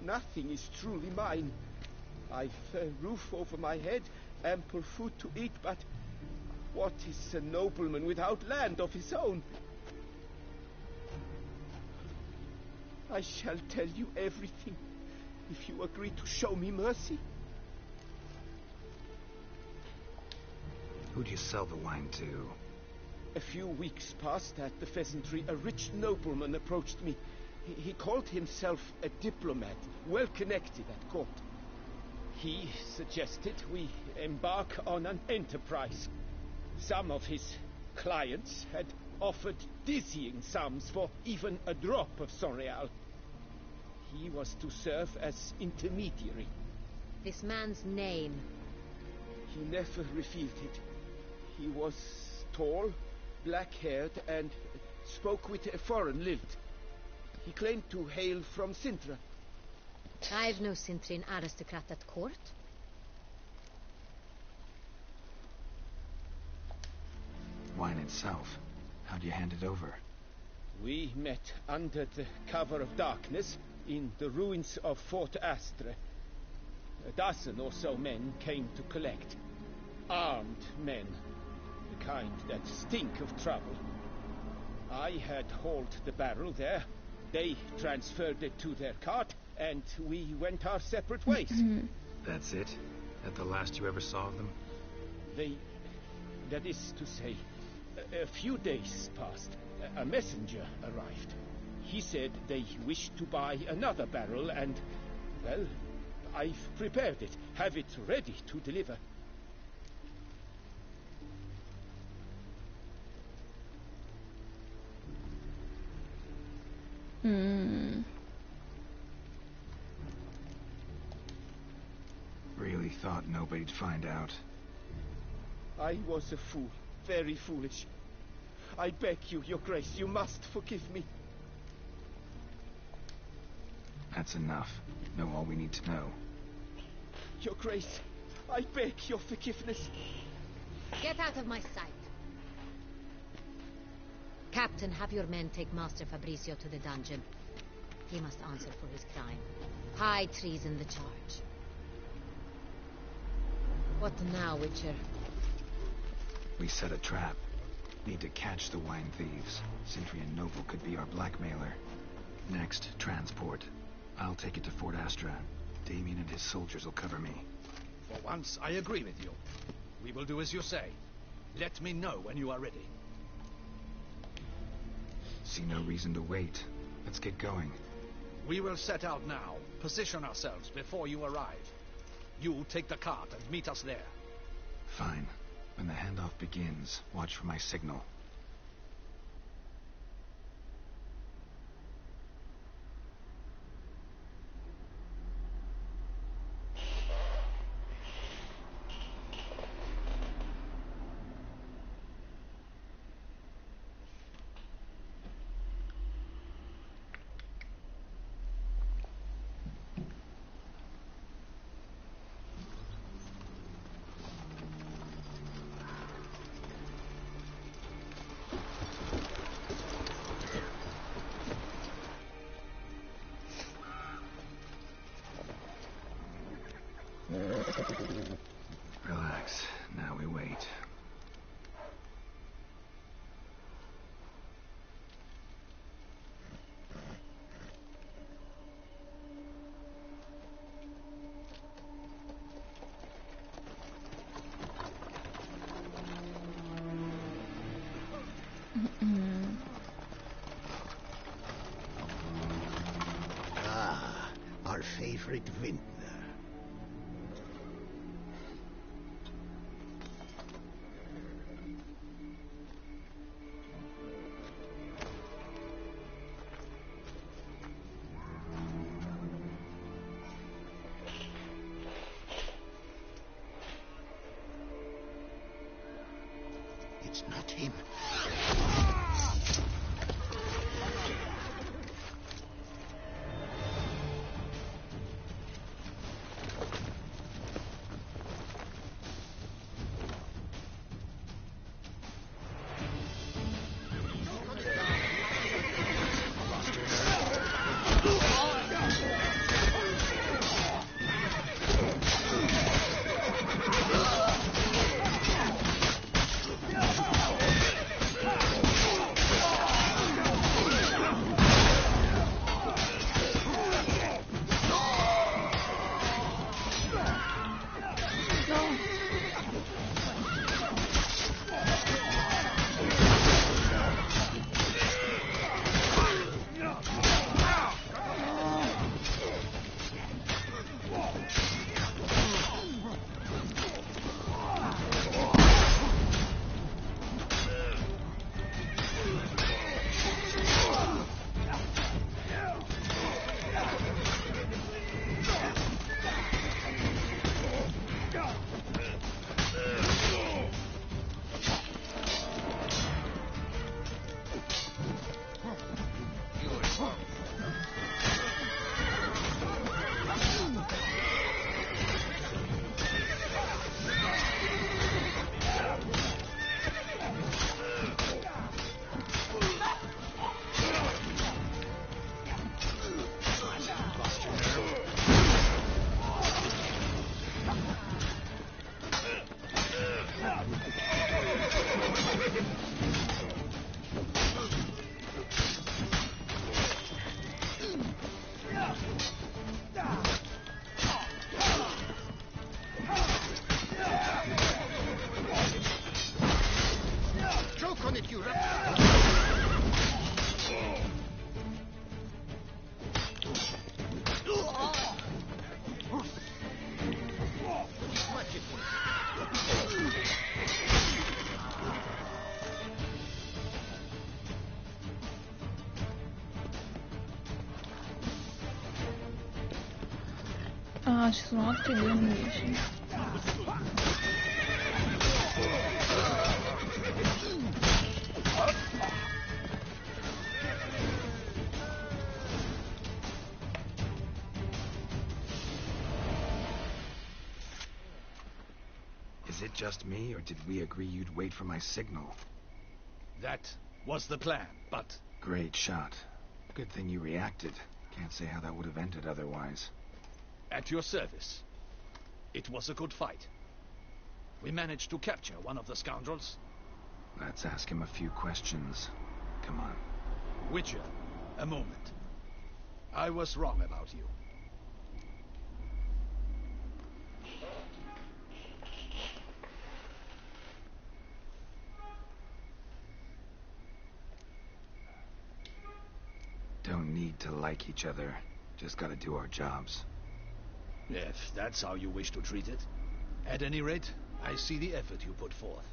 nothing is truly mine. I've a roof over my head, ample food to eat, but what is a nobleman without land of his own? I shall tell you everything, if you agree to show me mercy. Who'd you sell the wine to? A few weeks past at the pheasantry, a rich nobleman approached me. He called himself a diplomat, well connected at court. He suggested we embark on an enterprise. Some of his clients had offered dizzying sums for even a drop of Sonreal. He was to serve as intermediary. This man's name? He never revealed it. He was tall, black-haired, and spoke with a foreign lilt. He claimed to hail from Sintra. I've no Sintrian aristocrat at court. wine itself. How'd you hand it over? We met under the cover of darkness in the ruins of Fort Astre. A dozen or so men came to collect. Armed men. The kind that stink of trouble. I had hauled the barrel there. They transferred it to their cart, and we went our separate ways. That's it? That the last you ever saw of them? That is to say, a few days passed. A messenger arrived. He said they wished to buy another barrel and, well, I've prepared it. Have it ready to deliver. Really thought nobody'd find out. I was a fool. Very foolish. I beg you, Your Grace, you must forgive me. That's enough. Know all we need to know. Your Grace, I beg your forgiveness. Get out of my sight. Captain, have your men take Master Fabrizio to the dungeon. He must answer for his crime. High treason the charge. What now, Witcher? We set a trap. Need to catch the wine thieves. Sentry and Noble could be our blackmailer. Next, transport. I'll take it to Fort Astra. Damien and his soldiers will cover me. For once, I agree with you. We will do as you say. Let me know when you are ready. See no reason to wait. Let's get going. We will set out now. Position ourselves before you arrive. You take the cart and meet us there. Fine. When the handoff begins, watch for my signal. Relax. Now we wait. Our favorite vintner. It's not him. Open it, you Ah, ci sono altri due nemici. Is it just me, or did we agree you'd wait for my signal? That was the plan, but... Great shot. Good thing you reacted. Can't say how that would have ended otherwise. At your service. It was a good fight. We managed to capture one of the scoundrels. Let's ask him a few questions. Come on. Witcher, a moment. I was wrong about you. Don't need to like each other. Just gotta do our jobs. If that's how you wish to treat it. At any rate, I see the effort you put forth.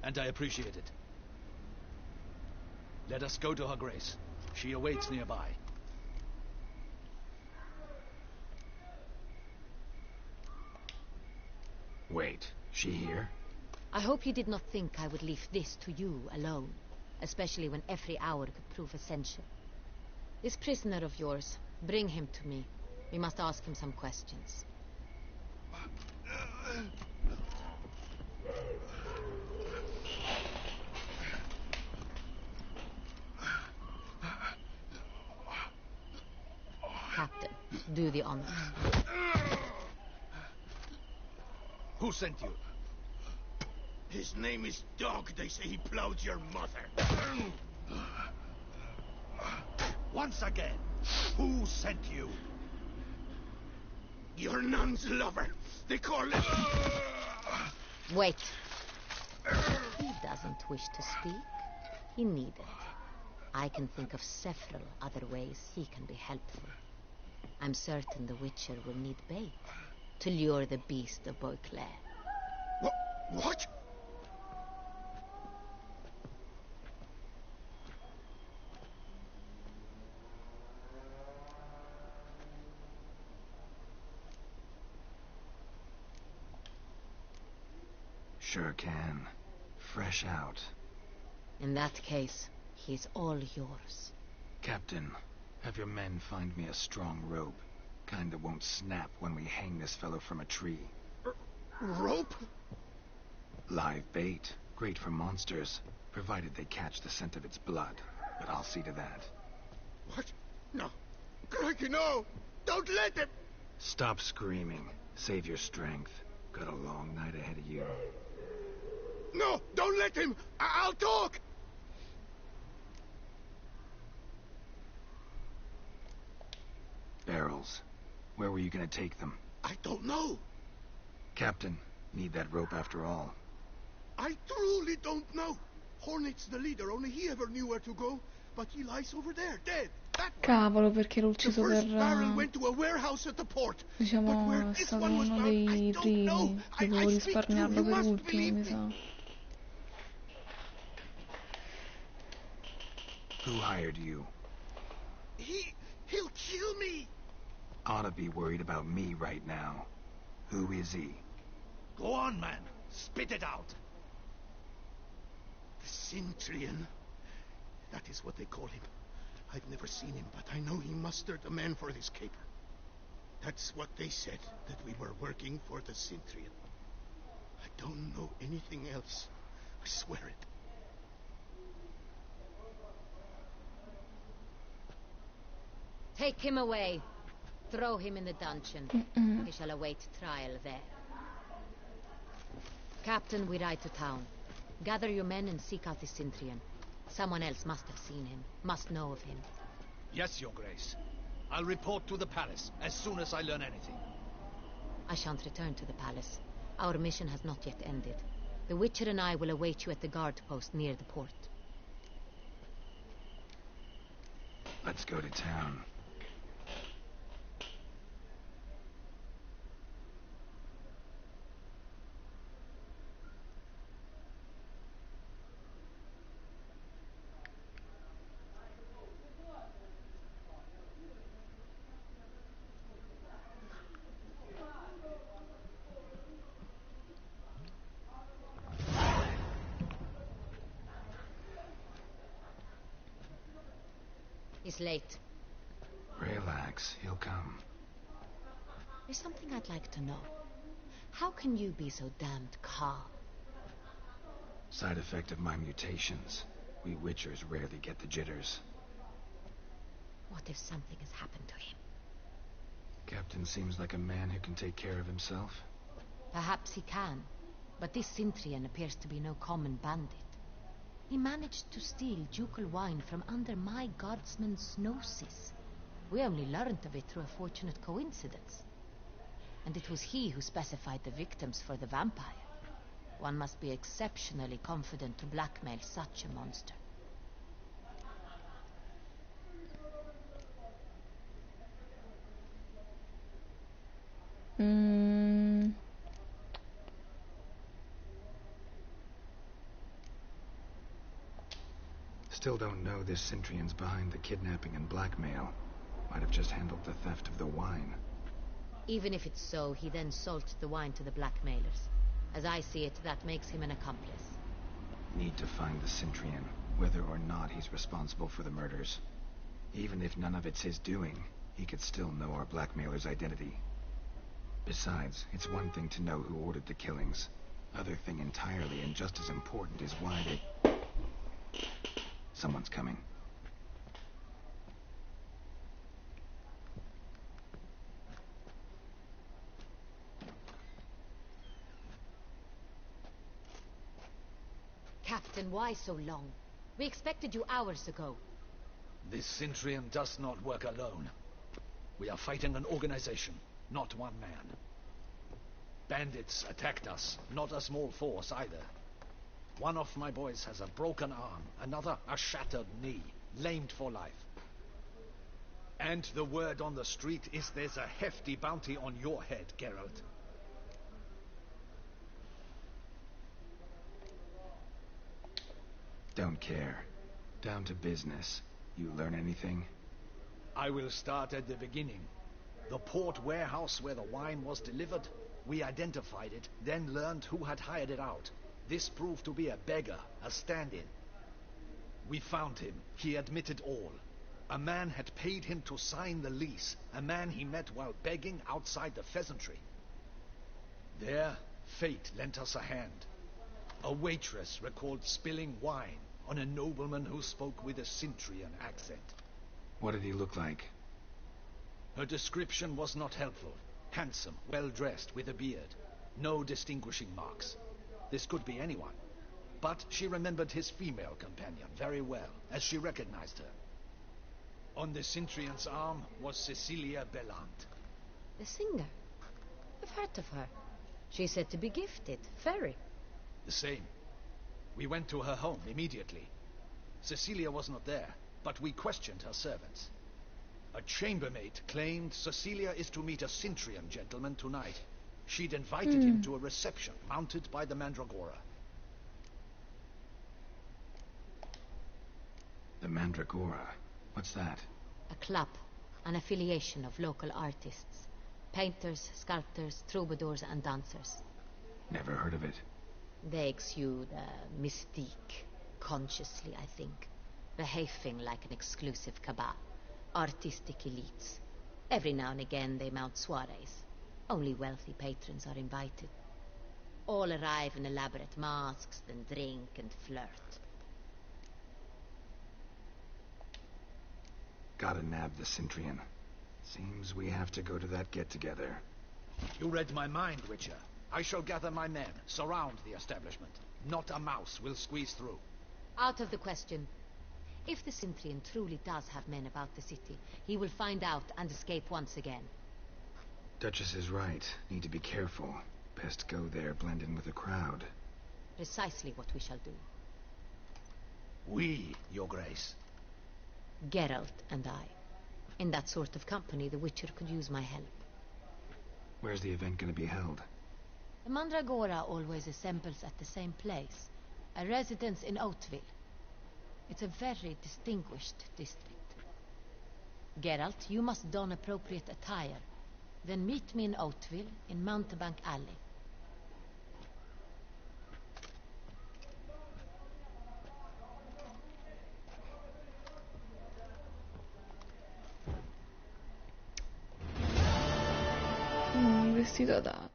And I appreciate it. Let us go to her grace. She awaits nearby. Wait, she here? I hope you did not think I would leave this to you alone, especially when every hour could prove essential. This prisoner of yours, bring him to me. We must ask him some questions. Captain, do the honors. Who sent you? His name is Dog. They say he plowed your mother. Once again, who sent you? Your nun's lover. They call him... Wait. He doesn't wish to speak. He needn't. I can think of several other ways he can be helpful. I'm certain the Witcher will need bait to lure the beast of Beauclair. What? Sure can. Fresh out. In that case, he's all yours. Captain, have your men find me a strong rope. Kind that won't snap when we hang this fellow from a tree. Rope? Live bait. Great for monsters, provided they catch the scent of its blood. But I'll see to that. What? No. Crikey, no! Don't let him! Stop screaming. Save your strength. Got a long night ahead of you. No! Don't let him! I'll talk! Barrels. Where were you gonna take them? I don't know. Captain, need that rope after all. I truly don't know. Hornet's the leader, only he ever knew where to go. But he lies over there, dead. Cavolo, perché l'ho ucciso per... went to a warehouse at the port. Diciamo, è stato uno dei primi. Dovevo risparmiarlo per ultimo, mi sa. Who hired you? He'll kill me. Ought to be worried about me right now. Who is he? Go on, man. Spit it out. The Centurion. That is what they call him. I've never seen him, but I know he mustered the men for this caper. That's what they said, that we were working for the Centurion. I don't know anything else. I swear it. Take him away. Throw him in the dungeon. He shall await trial there. Captain, we ride to town. Gather your men and seek out the Centurion. Someone else must have seen him, must know of him. Yes, Your Grace. I'll report to the palace as soon as I learn anything. I shan't return to the palace. Our mission has not yet ended. The Witcher and I will await you at the guard post near the port. Let's go to town. He's late. Relax, he'll come. There's something I'd like to know. How can you be so damned calm? Side effect of my mutations. We Witchers rarely get the jitters. What if something has happened to him? Captain seems like a man who can take care of himself. Perhaps he can, but this Sintrian appears to be no common bandit. He managed to steal ducal wine from under my guardsman's noses. We only learned of it through a fortunate coincidence. And it was he who specified the victims for the vampire. One must be exceptionally confident to blackmail such a monster. Still don't know this Sintrian's behind the kidnapping and blackmail. Might have just handled the theft of the wine. Even if it's so, he then sold the wine to the blackmailers. As I see it, that makes him an accomplice. Need to find the Sintrian, whether or not he's responsible for the murders. Even if none of it's his doing, he could still know our blackmailer's identity. Besides, it's one thing to know who ordered the killings. Other thing entirely, and just as important, is why they... Someone's coming. Captain, why so long? We expected you hours ago. This Sintrian does not work alone. We are fighting an organization, not one man. Bandits attacked us, not a small force either. One of my boys has a broken arm, another a shattered knee, lamed for life. And the word on the street is there's a hefty bounty on your head, Geralt. Don't care. Down to business. You learn anything? I will start at the beginning. The port warehouse where the wine was delivered, we identified it, then learned who had hired it out. This proved to be a beggar, a stand-in. We found him. He admitted all. A man had paid him to sign the lease, a man he met while begging outside the pheasantry. There, fate lent us a hand. A waitress recalled spilling wine on a nobleman who spoke with a Sintrian accent. What did he look like? Her description was not helpful. Handsome, well-dressed, with a beard. No distinguishing marks. This could be anyone. But she remembered his female companion very well, as she recognized her. On the Sintrian's arm was Cecilia Bellant. The singer? I've heard of her. She's said to be gifted. Very. The same. We went to her home immediately. Cecilia was not there, but we questioned her servants. A chambermaid claimed Cecilia is to meet a Sintrian gentleman tonight. She'd invited him to a reception mounted by the Mandragora. The Mandragora? What's that? A club, an affiliation of local artists. Painters, sculptors, troubadours and dancers. Never heard of it. They exude a mystique, consciously, I think. Behaving like an exclusive cabal. Artistic elites. Every now and again they mount soirees. Only wealthy patrons are invited. All arrive in elaborate masks, then drink and flirt. Gotta nab the Sintrian. Seems we have to go to that get-together. You read my mind, Witcher. I shall gather my men, surround the establishment. Not a mouse will squeeze through. Out of the question. If the Sintrian truly does have men about the city, he will find out and escape once again. Duchess is right. Need to be careful. Best go there, blend in with the crowd. Precisely what we shall do. We, Your Grace. Geralt and I. In that sort of company, the Witcher could use my help. Where's the event going to be held? The Mandragora always assembles at the same place, a residence in Oatville. It's a very distinguished district. Geralt, you must don appropriate attire. Then meet me in Oatville, in Mountebank Alley. Il vestito adatto.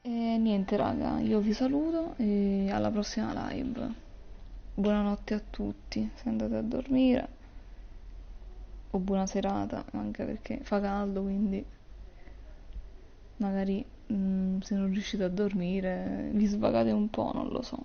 E niente raga, io vi saluto e alla prossima live. Buonanotte a tutti, se andate a dormire. O buona serata, anche perché fa caldo, quindi magari se non riuscite a dormire vi svagate un po', non lo so.